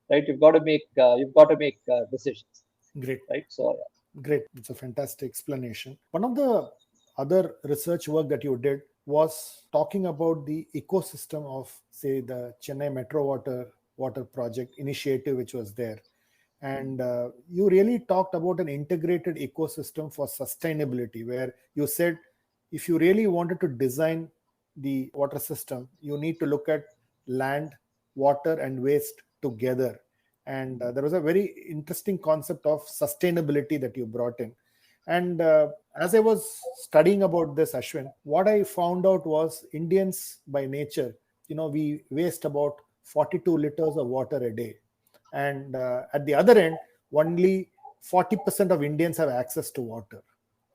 right? You've got to make decisions, Great. right? So Great. It's a fantastic explanation. One of the other research work that you did was talking about the ecosystem of, say, the Chennai Metro Water Project initiative, which was there. And you really talked about an integrated ecosystem for sustainability, where you said if you really wanted to design the water system, you need to look at land, water, and waste together. And there was a very interesting concept of sustainability that you brought in. And as I was studying about this, Ashwin, what I found out was Indians by nature, we waste about 42 liters of water a day. And at the other end, only 40% of Indians have access to water,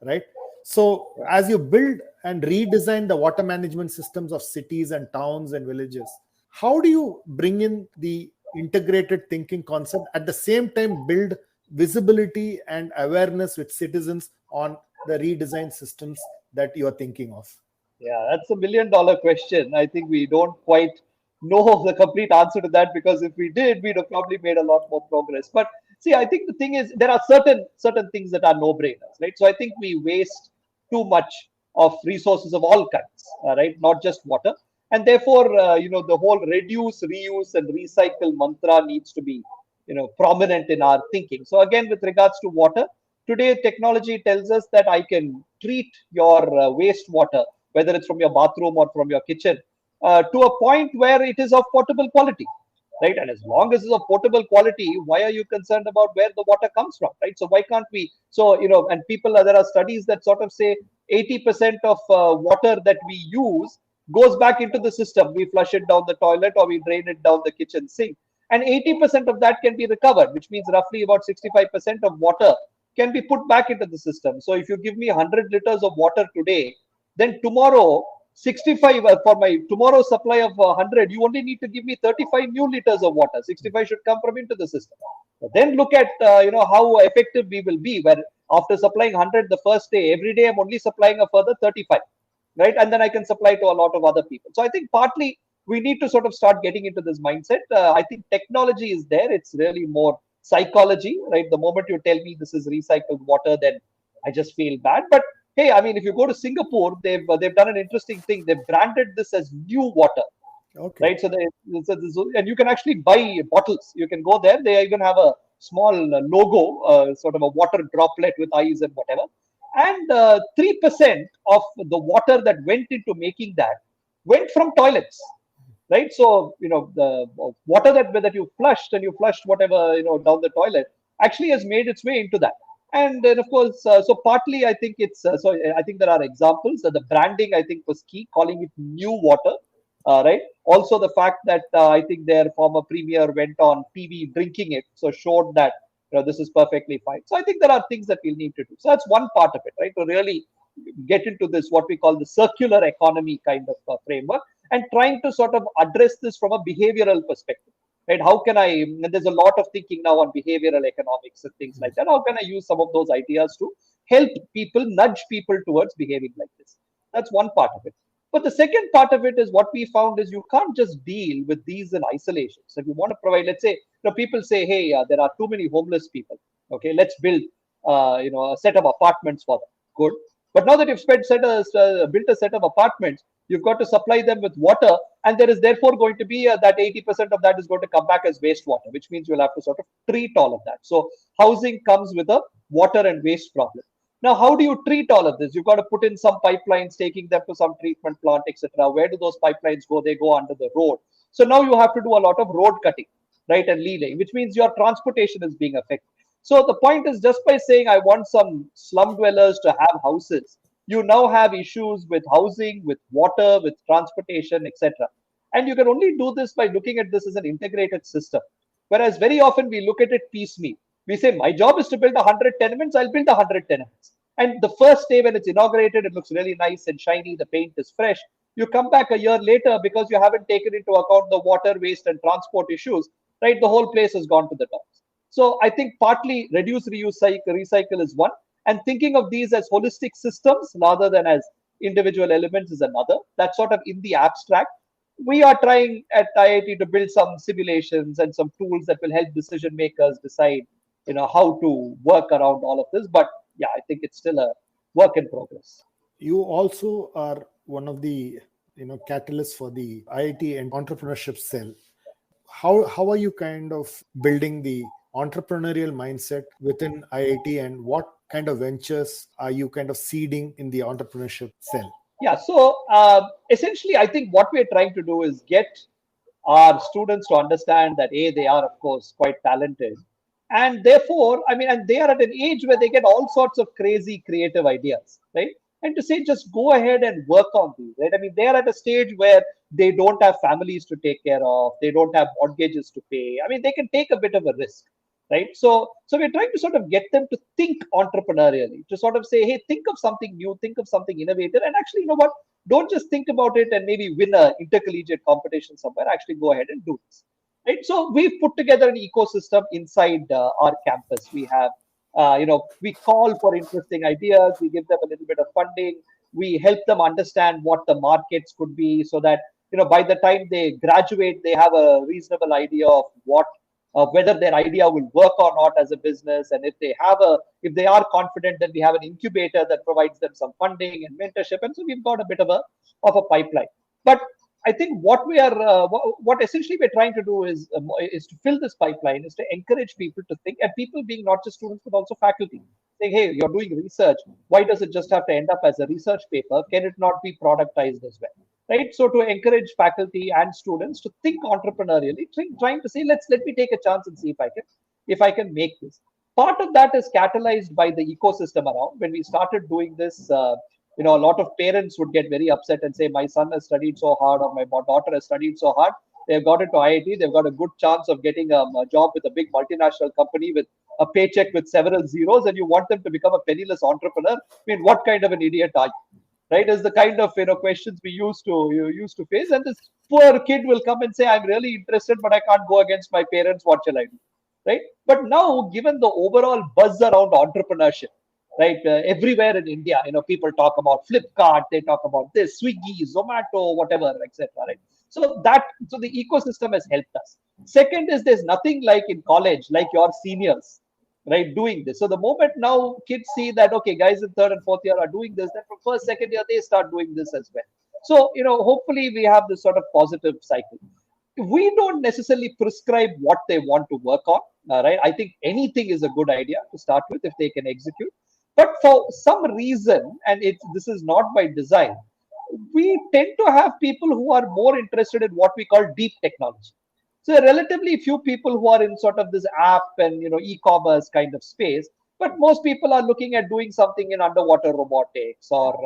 right? So as you build and redesign the water management systems of cities and towns and villages, how do you bring in the integrated thinking concept, at the same time build visibility and awareness with citizens on the redesigned systems that you are thinking of? yeah, that's $1 million question. I think we don't quite know the complete answer to that, because if we did, we'd have probably made a lot more progress. But see, I think the thing is, there are certain things that are no-brainers, right? So I think we waste too much of resources of all kinds, right? Not just water, and therefore, the whole reduce, reuse, and recycle mantra needs to be, prominent in our thinking. So again, with regards to water, today technology tells us that I can treat your wastewater, whether it's from your bathroom or from your kitchen, to a point where it is of potable quality, right? And as long as it's of potable quality, why are you concerned about where the water comes from, right? So why can't we? So and there are studies that sort of say 80% of water that we use goes back into the system. We flush it down the toilet or we drain it down the kitchen sink, and 80% of that can be recovered, which means roughly about 65% of water can be put back into the system. So if you give me 100 liters of water today, then tomorrow 65 for my tomorrow supply of 100, you only need to give me 35 new liters of water. 65 should come from into the system. But then look at how effective we will be, where after supplying 100 the first day, every day I'm only supplying a further 35, right? And then I can supply to a lot of other people. So I think partly we need to sort of start getting into this mindset. I think technology is there. It's really more psychology, right? The moment you tell me this is recycled water, then I just feel bad. But hey, I mean, if you go to Singapore, they've done an interesting thing. They've branded this as new water, Okay. right? And you can actually buy bottles. You can go there. They even have a small logo, sort of a water droplet with eyes and whatever. And 3% of the water that went into making that went from toilets, right? So the water that you flushed, and you flushed whatever down the toilet, actually has made its way into that. And then of course, so partly I think it's so I think there are examples that the branding, I think, was key, calling it new water, right? Also the fact that I think their former premier went on TV drinking it, so showed that this is perfectly fine. So I think there are things that we'll need to do. So that's one part of it, right? To really get into this, what we call the circular economy kind of framework, and trying to sort of address this from a behavioral perspective, right? How can I, and there's a lot of thinking now on behavioral economics and things like that. How can I use some of those ideas to help people, nudge people towards behaving like this? That's one part of it. But the second part of it is, what we found is, you can't just deal with these in isolation. So if you want to provide, let's say, people say, hey, there are too many homeless people. Okay, let's build, a set of apartments for them. Good. But now that you've built a set of apartments, You've got to supply them with water, and there is therefore going to be that 80% of that is going to come back as wastewater, which means you'll have to sort of treat all of that. So housing comes with a water and waste problem. Now, how do you treat all of this? You've got to put in some pipelines, taking them to some treatment plant, etc. Where do those pipelines go? They go under the road. So now you have to do a lot of road cutting, right, and laying, which means your transportation is being affected. So the point is, just by saying I want some slum dwellers to have houses, you now have issues with housing, with water, with transportation, etc. And you can only do this by looking at this as an integrated system. Whereas very often we look at it piecemeal. We say, my job is to build 100 tenements, I'll build 100 tenements. And the first day when it's inaugurated, it looks really nice and shiny, the paint is fresh. You come back a year later because you haven't taken into account the water, waste, and transport issues, right? The whole place has gone to the dogs. So I think partly reduce, reuse, recycle is one. And thinking of these as holistic systems rather than as individual elements is another. That's sort of in the abstract. We are trying at IIT to build some simulations and some tools that will help decision makers decide, how to work around all of this. But yeah, I think it's still a work in progress. You also are one of the catalysts for the IIT and entrepreneurship cell. How are you kind of building the entrepreneurial mindset within IIT, and what kind of ventures are you kind of seeding in the entrepreneurship cell? Yeah, so essentially, I think what we're trying to do is get our students to understand that they are, of course, quite talented, and therefore, and they are at an age where they get all sorts of crazy creative ideas, right? And to say just go ahead and work on these, right? They are at a stage where they don't have families to take care of, they don't have mortgages to pay. They can take a bit of a risk, right? So we're trying to sort of get them to think entrepreneurially, to sort of say, hey, think of something new, think of something innovative, and actually, you know what, don't just think about it and maybe win a intercollegiate competition somewhere. Actually go ahead and do this, right? So we've put together an ecosystem inside our campus. We have we call for interesting ideas, we give them a little bit of funding, we help them understand what the markets could be, so that by the time they graduate they have a reasonable idea of what whether their idea will work or not as a business. And if they are confident, then we have an incubator that provides them some funding and mentorship. And so we've got a bit of a pipeline. But I think what essentially we're trying to do is to fill this pipeline, is to encourage people to think, and people being not just students but also faculty, saying, hey, you're doing research. Why does it just have to end up as a research paper? Can it not be productized as well? Right? So to encourage faculty and students to think entrepreneurially, trying to say, let me take a chance and see if I can make this. Part of that is catalyzed by the ecosystem around. When we started doing this, a lot of parents would get very upset and say, my son has studied so hard, or my daughter has studied so hard. They've got into IIT. They've got a good chance of getting a job with a big multinational company with a paycheck with several zeros, and you want them to become a penniless entrepreneur. What kind of an idiot are you? Right? Is the kind of questions we used to face. And this poor kid will come and say, I'm really interested, but I can't go against my parents. What shall I do? Right? But now, given the overall buzz around entrepreneurship, right, everywhere in India, people talk about Flipkart, they talk about this, Swiggy, Zomato, whatever, etc. Right? So the ecosystem has helped us. Second is, there's nothing like in college, like your seniors, right, doing this. So the moment now kids see that, okay, guys in third and fourth year are doing this, then from first, second year, they start doing this as well. So, hopefully we have this sort of positive cycle. We don't necessarily prescribe what they want to work on, right? I think anything is a good idea to start with if they can execute. But for some reason, and this is not by design, we tend to have people who are more interested in what we call deep technology. So there are relatively few people who are in sort of this app and e-commerce kind of space, but most people are looking at doing something in underwater robotics, or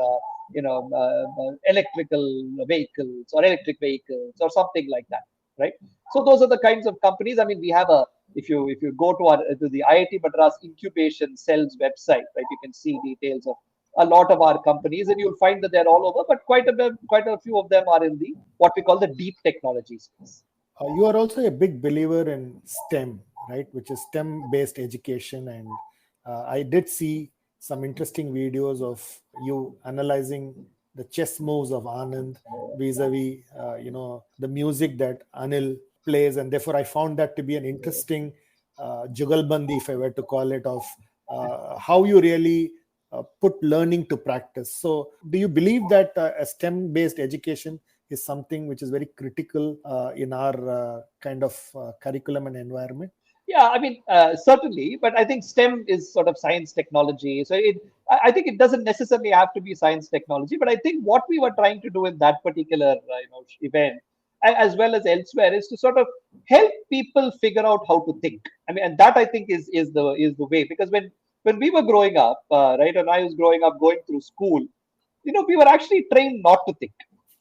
electrical vehicles or electric vehicles or something like that, right? So those are the kinds of companies. We have if you go to the IIT Madras incubation cells website, right, you can see details of a lot of our companies, and you'll find that they're all over, but quite a few of them are in the what we call the deep technology space. You are also a big believer in STEM, right, which is STEM-based education. And I did see some interesting videos of you analyzing the chess moves of Anand vis-a-vis, the music that Anil plays. And therefore, I found that to be an interesting jugalbandi, if I were to call it, of how you really put learning to practice. So do you believe that a STEM-based education is something which is very critical in our kind of curriculum and environment? Yeah, I mean, certainly, but I think STEM is sort of science technology. So I think it doesn't necessarily have to be science technology. But I think what we were trying to do in that particular, event, as well as elsewhere, is to sort of help people figure out how to think. I mean, and that I think is the way, because when we were growing up, right, and I was growing up, going through school, we were actually trained not to think.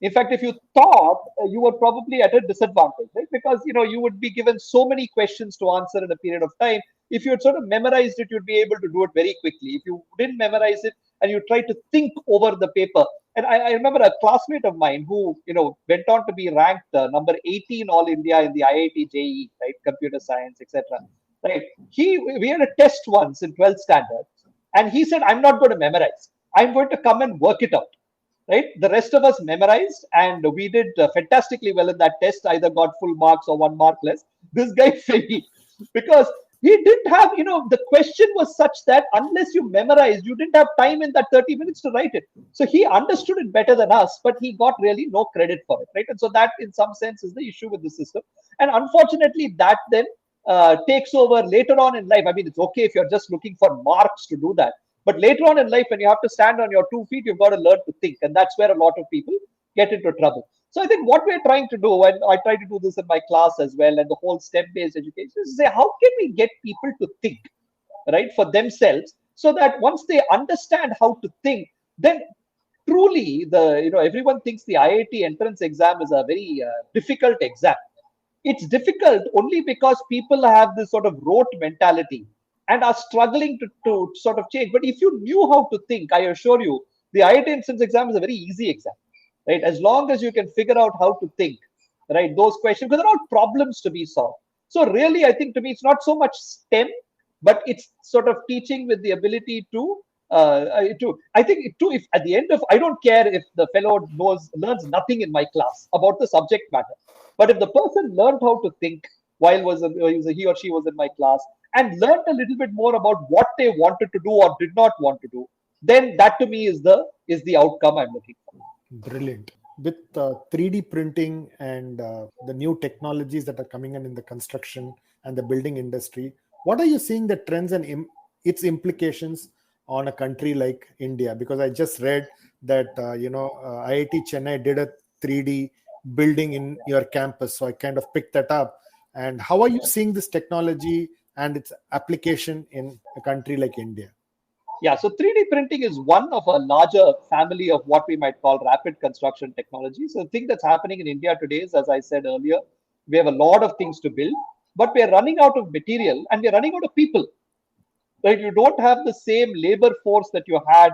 In fact, if you thought, you were probably at a disadvantage, right? Because you would be given so many questions to answer in a period of time. If you had sort of memorized it, you'd be able to do it very quickly. If you didn't memorize it and you tried to think over the paper, and I remember a classmate of mine who went on to be ranked number 18 all India in the IIT JE, right, computer science, etc. Right? We had a test once in 12th standard, and he said, "I'm not going to memorize. I'm going to come and work it out." Right? The rest of us memorized, and we did fantastically well in that test, either got full marks or 1 mark less. This guy failed because he didn't have, the question was such that unless you memorized, you didn't have time in that 30 minutes to write it. So he understood it better than us, but he got really no credit for it, right? And so that, in some sense, is the issue with the system. And unfortunately, that then takes over later on in life. I mean, it's okay if you're just looking for marks to do that. But later on in life, when you have to stand on your 2 feet, you've got to learn to think. And that's where a lot of people get into trouble. So I think what we're trying to do, and I try to do this in my class as well, and the whole STEM-based education, is say, how can we get people to think, right, for themselves, so that once they understand how to think, then truly everyone thinks the IIT entrance exam is a very difficult exam. It's difficult only because people have this sort of rote mentality and are struggling to sort of change. But if you knew how to think, I assure you, the IIT entrance exam is a very easy exam, right? As long as you can figure out how to think, right? Those questions, because they're not problems to be solved. So really, I think to me, it's not so much STEM, but it's sort of teaching with the ability I think too, if at the end of, I don't care if the fellow learns nothing in my class about the subject matter, but if the person learned how to think while he or she was in my class, and learned a little bit more about what they wanted to do or did not want to do, then that to me is the outcome I'm looking for. Brilliant. With 3D printing and the new technologies that are coming in the construction and the building industry, what are you seeing the trends and its implications on a country like India? Because I just read that IIT Chennai did a 3D building in your campus, so I kind of picked that up. And how are you seeing this technology and its application in a country like India? Yeah, so 3D printing is one of a larger family of what we might call rapid construction technology. So the thing that's happening in India today is, as I said earlier, we have a lot of things to build, but we're running out of material and we're running out of people. Right? You don't have the same labor force that you had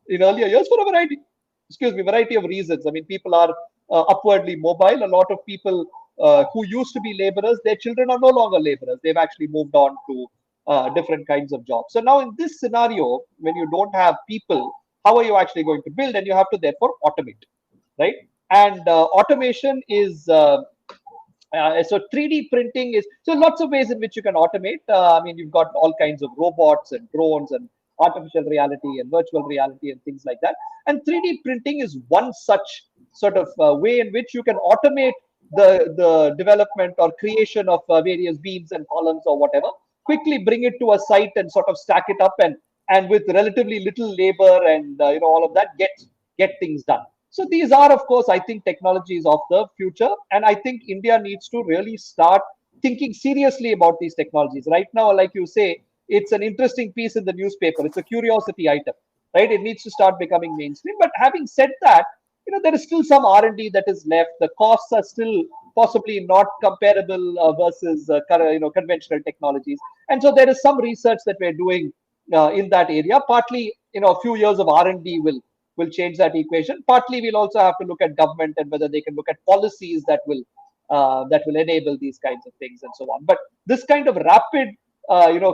in earlier years for a variety of reasons. I mean, people are upwardly mobile. A lot of people who used to be laborers, their children are no longer laborers. They've actually moved on to different kinds of jobs. So now in this scenario, when you don't have people, how are you actually going to build? And you have to therefore automate, right? And automation is so 3D printing is, so lots of ways in which you can automate. I mean, you've got all kinds of robots and drones and artificial reality and virtual reality and things like that. And 3D printing is one such sort of way in which you can automate the development or creation of various beams and columns or whatever, quickly bring it to a site and sort of stack it up, and with relatively little labor and all of that, get things done. So these are, of course, I think, technologies of the future. And I think India needs to really start thinking seriously about these technologies. Right now, like you say, it's an interesting piece in the newspaper. It's a curiosity item, right? It needs to start becoming mainstream. But having said that, there is still some R&D that is left. The costs are still possibly not comparable versus conventional technologies. And so there is some research that we're doing in that area. Partly, a few years of R&D will change that equation. Partly, we'll also have to look at government and whether they can look at policies that will enable these kinds of things and so on. But this kind of rapid,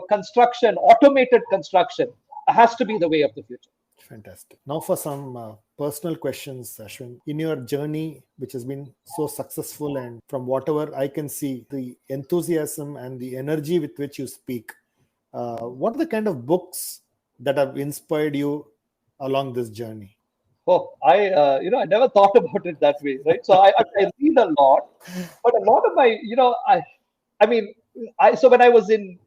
construction, automated construction, has to be the way of the future. Fantastic. Now for some personal questions, Ashwin. In your journey, which has been so successful, and from whatever I can see, the enthusiasm and the energy with which you speak, what are the kind of books that have inspired you along this journey? Oh, I never thought about it that way, right? So I read a lot, but a lot of my, I mean, so when I was in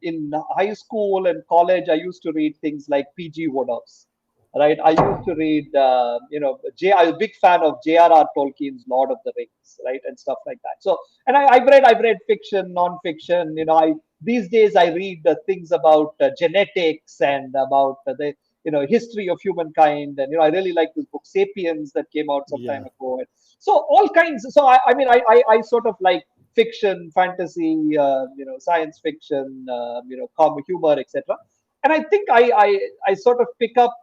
high school and college, I used to read things like P.G. Wodehouse, right? I used to read, I'm a big fan of J.R.R. Tolkien's Lord of the Rings, right, and stuff like that. So, and I've read fiction, non-fiction. These days I read things about genetics and about the history of humankind, and I really like this book *Sapiens* that came out some time Yeah. ago. And so all kinds. So I sort of like fiction, fantasy, science fiction, comic humor, etc. And I think I sort of pick up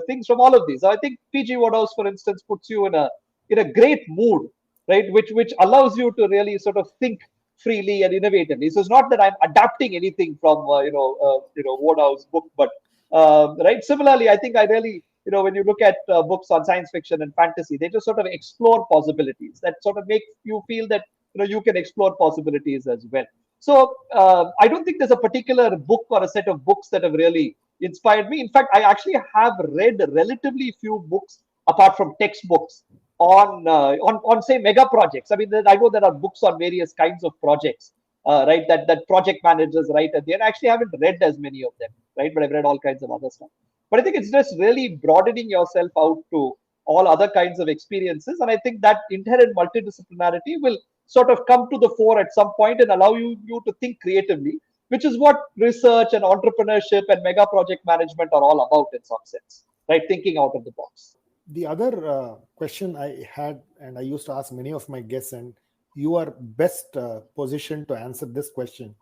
things from all of these. So I think P.G. Wodehouse, for instance, puts you in a great mood, right? Which allows you to really sort of think freely and innovatively. So it's not that I'm adapting anything from Wodehouse book, but right. Similarly, I think I really when you look at books on science fiction and fantasy, they just sort of explore possibilities that sort of make you feel that you can explore possibilities as well. So I don't think there's a particular book or a set of books that have really inspired me. In fact, I actually have read relatively few books apart from textbooks on say mega projects. I mean, I know there are books on various kinds of projects, right? That project managers write at the end. I actually haven't read as many of them, right? But I've read all kinds of other stuff. But I think it's just really broadening yourself out to all other kinds of experiences, and I think that inherent multidisciplinarity will sort of come to the fore at some point and allow you to think creatively, which is what research and entrepreneurship and mega project management are all about in some sense, right? Thinking out of the box. The other question I had, and I used to ask many of my guests, and you are best positioned to answer this question,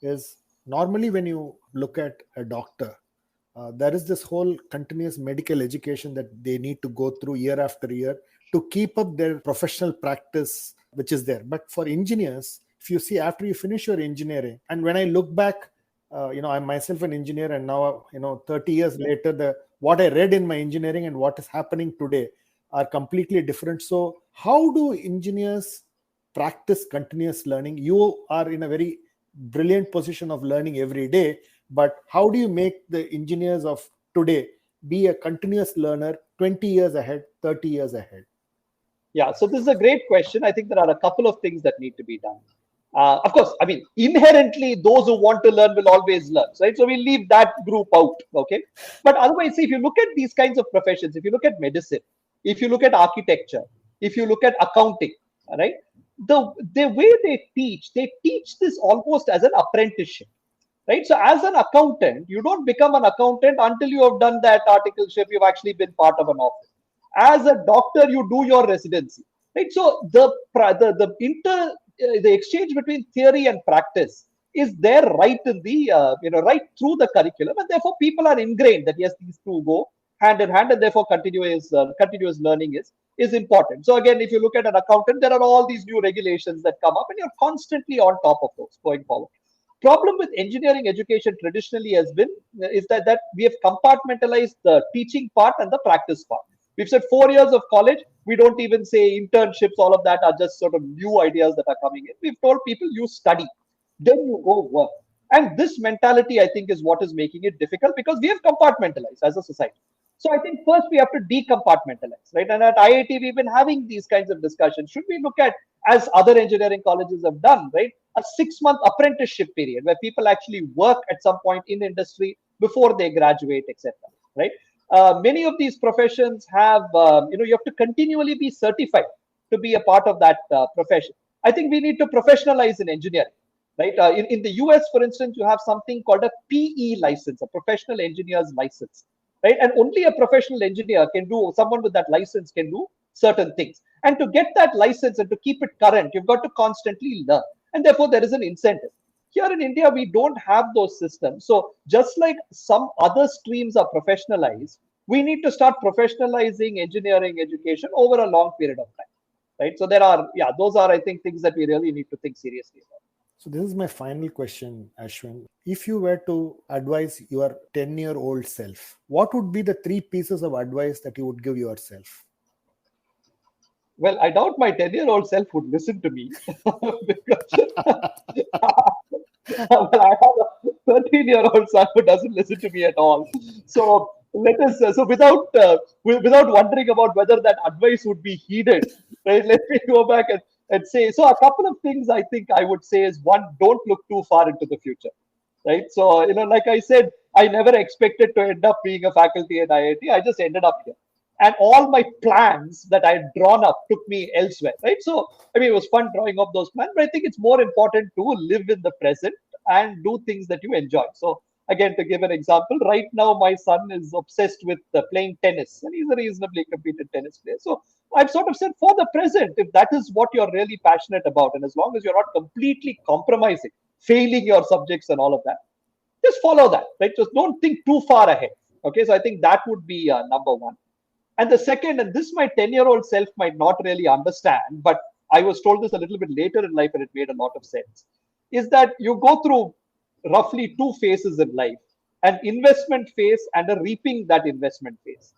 is normally when you look at a doctor, there is this whole continuous medical education that they need to go through year after year to keep up their professional practice, which is there. But for engineers, if you see after you finish your engineering, and when I look back, I'm myself an engineer, and now 30 years later, what I read in my engineering and what is happening today are completely different. So how do engineers practice continuous learning? You are in a very brilliant position of learning every day, but how do you make the engineers of today be a continuous learner 20 years ahead, 30 years ahead? Yeah, so this is a great question. I think there are a couple of things that need to be done. Of course, I mean, inherently, those who want to learn will always learn, right? So we leave that group out, okay? But otherwise, see, if you look at these kinds of professions, if you look at medicine, if you look at architecture, if you look at accounting, right? The way they teach this almost as an apprenticeship, right? So as an accountant, you don't become an accountant until you have done that articleship, you've actually been part of an office. As a doctor, you do your residency, right? So the exchange between theory and practice is there right in the right through the curriculum, and therefore people are ingrained that yes, these two go hand in hand, and therefore continuous learning is important. So again, if you look at an accountant, there are all these new regulations that come up, and you're constantly on top of those going forward. Problem with engineering education traditionally has been is that we have compartmentalized the teaching part and the practice part. We've said 4 years of college. We don't even say internships. All of that are just sort of new ideas that are coming in. We've told people you study, then you go work. And this mentality, I think, is what is making it difficult because we have compartmentalized as a society. So I think first we have to decompartmentalize, right? And at IIT, we've been having these kinds of discussions. Should we look at, as other engineering colleges have done, right, a 6-month apprenticeship period where people actually work at some point in industry before they graduate, etc. Right? Many of these professions have, you have to continually be certified to be a part of that profession. I think we need to professionalize in engineering, right? In the US, for instance, you have something called a PE license, a professional engineer's license, right? And only a professional engineer can do, someone with that license can do certain things. And to get that license and to keep it current, you've got to constantly learn. And therefore, there is an incentive. Here in India, we don't have those systems. So just like some other streams are professionalized, we need to start professionalizing engineering education over a long period of time, right? So those are, I think, things that we really need to think seriously about. So this is my final question, Ashwin. If you were to advise your 10-year-old self, what would be the 3 pieces of advice that you would give yourself? Well, I doubt my 10-year-old self would listen to me because well, I have a 13-year-old son who doesn't listen to me at all. So let us. So without wondering about whether that advice would be heeded, right? Let me go back and say. So a couple of things I think I would say is one: don't look too far into the future, right? So like I said, I never expected to end up being a faculty at IIT. I just ended up here, and all my plans that I had drawn up took me elsewhere, right? So I mean, it was fun drawing up those plans, but I think it's more important to live in the present and do things that you enjoy. So again, to give an example, right now my son is obsessed with playing tennis, and he's a reasonably competent tennis player. So I've sort of said, for the present, if that is what you're really passionate about, and as long as you're not completely compromising, failing your subjects and all of that, just follow that, right? Just don't think too far ahead. Okay, so I think that would be number one. And the second, and this my 10-year-old self might not really understand, but I was told this a little bit later in life and it made a lot of sense, is that you go through roughly two phases in life: an investment phase and a reaping that investment phase.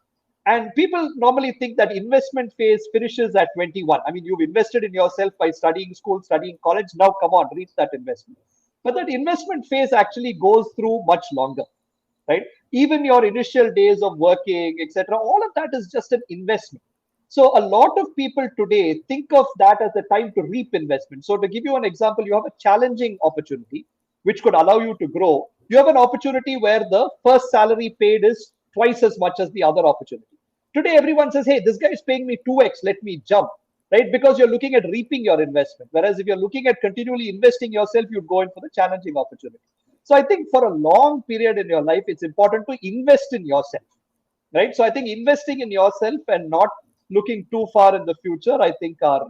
And people normally think that investment phase finishes at 21. I mean, you've invested in yourself by studying school, studying college. Now, come on, reach that investment. But that investment phase actually goes through much longer, right? Even your initial days of working, etc., all of that is just an investment. So a lot of people today think of that as a time to reap investment. So to give you an example, you have a challenging opportunity which could allow you to grow. You have an opportunity where the first salary paid is twice as much as the other opportunity. Today, everyone says, hey, this guy is paying me 2x, let me jump, right? Because you're looking at reaping your investment. Whereas if you're looking at continually investing yourself, you'd go in for the challenging opportunity. So I think for a long period in your life, it's important to invest in yourself, right? So I think investing in yourself and not looking too far in the future, I think are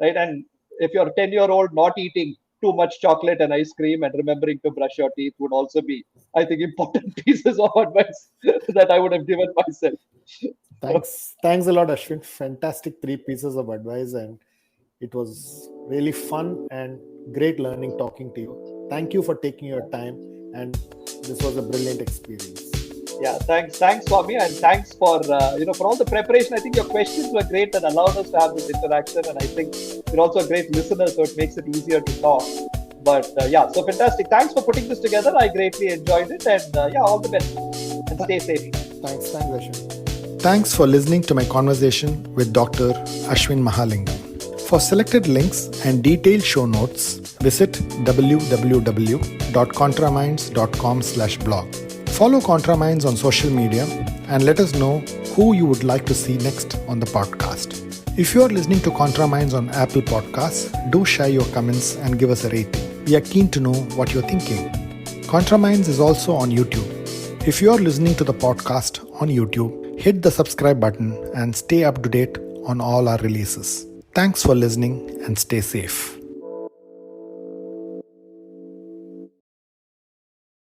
right. And if you're a 10-year-old not eating too much chocolate and ice cream and remembering to brush your teeth would also be, I think, important pieces of advice that I would have given myself. Thanks a lot, Ashwin. Fantastic 3 pieces of advice, and it was really fun and great learning talking to you. Thank you for taking your time, and this was a brilliant experience. Yeah, thanks, Swami, and thanks for for all the preparation. I think your questions were great and allowed us to have this interaction, and I think you're also a great listener, so it makes it easier to talk. But yeah, so fantastic. Thanks for putting this together. I greatly enjoyed it, and all the best, and stay safe. Thanks, Ashwin. Thanks for listening to my conversation with Dr. Ashwin Mahalingam. For selected links and detailed show notes, visit www.contraminds.com/blog. Follow ContraMinds on social media and let us know who you would like to see next on the podcast. If you are listening to ContraMinds on Apple Podcasts, do share your comments and give us a rating. We are keen to know what you're thinking. ContraMinds is also on YouTube. If you are listening to the podcast on YouTube, hit the subscribe button and stay up to date on all our releases. Thanks for listening and stay safe.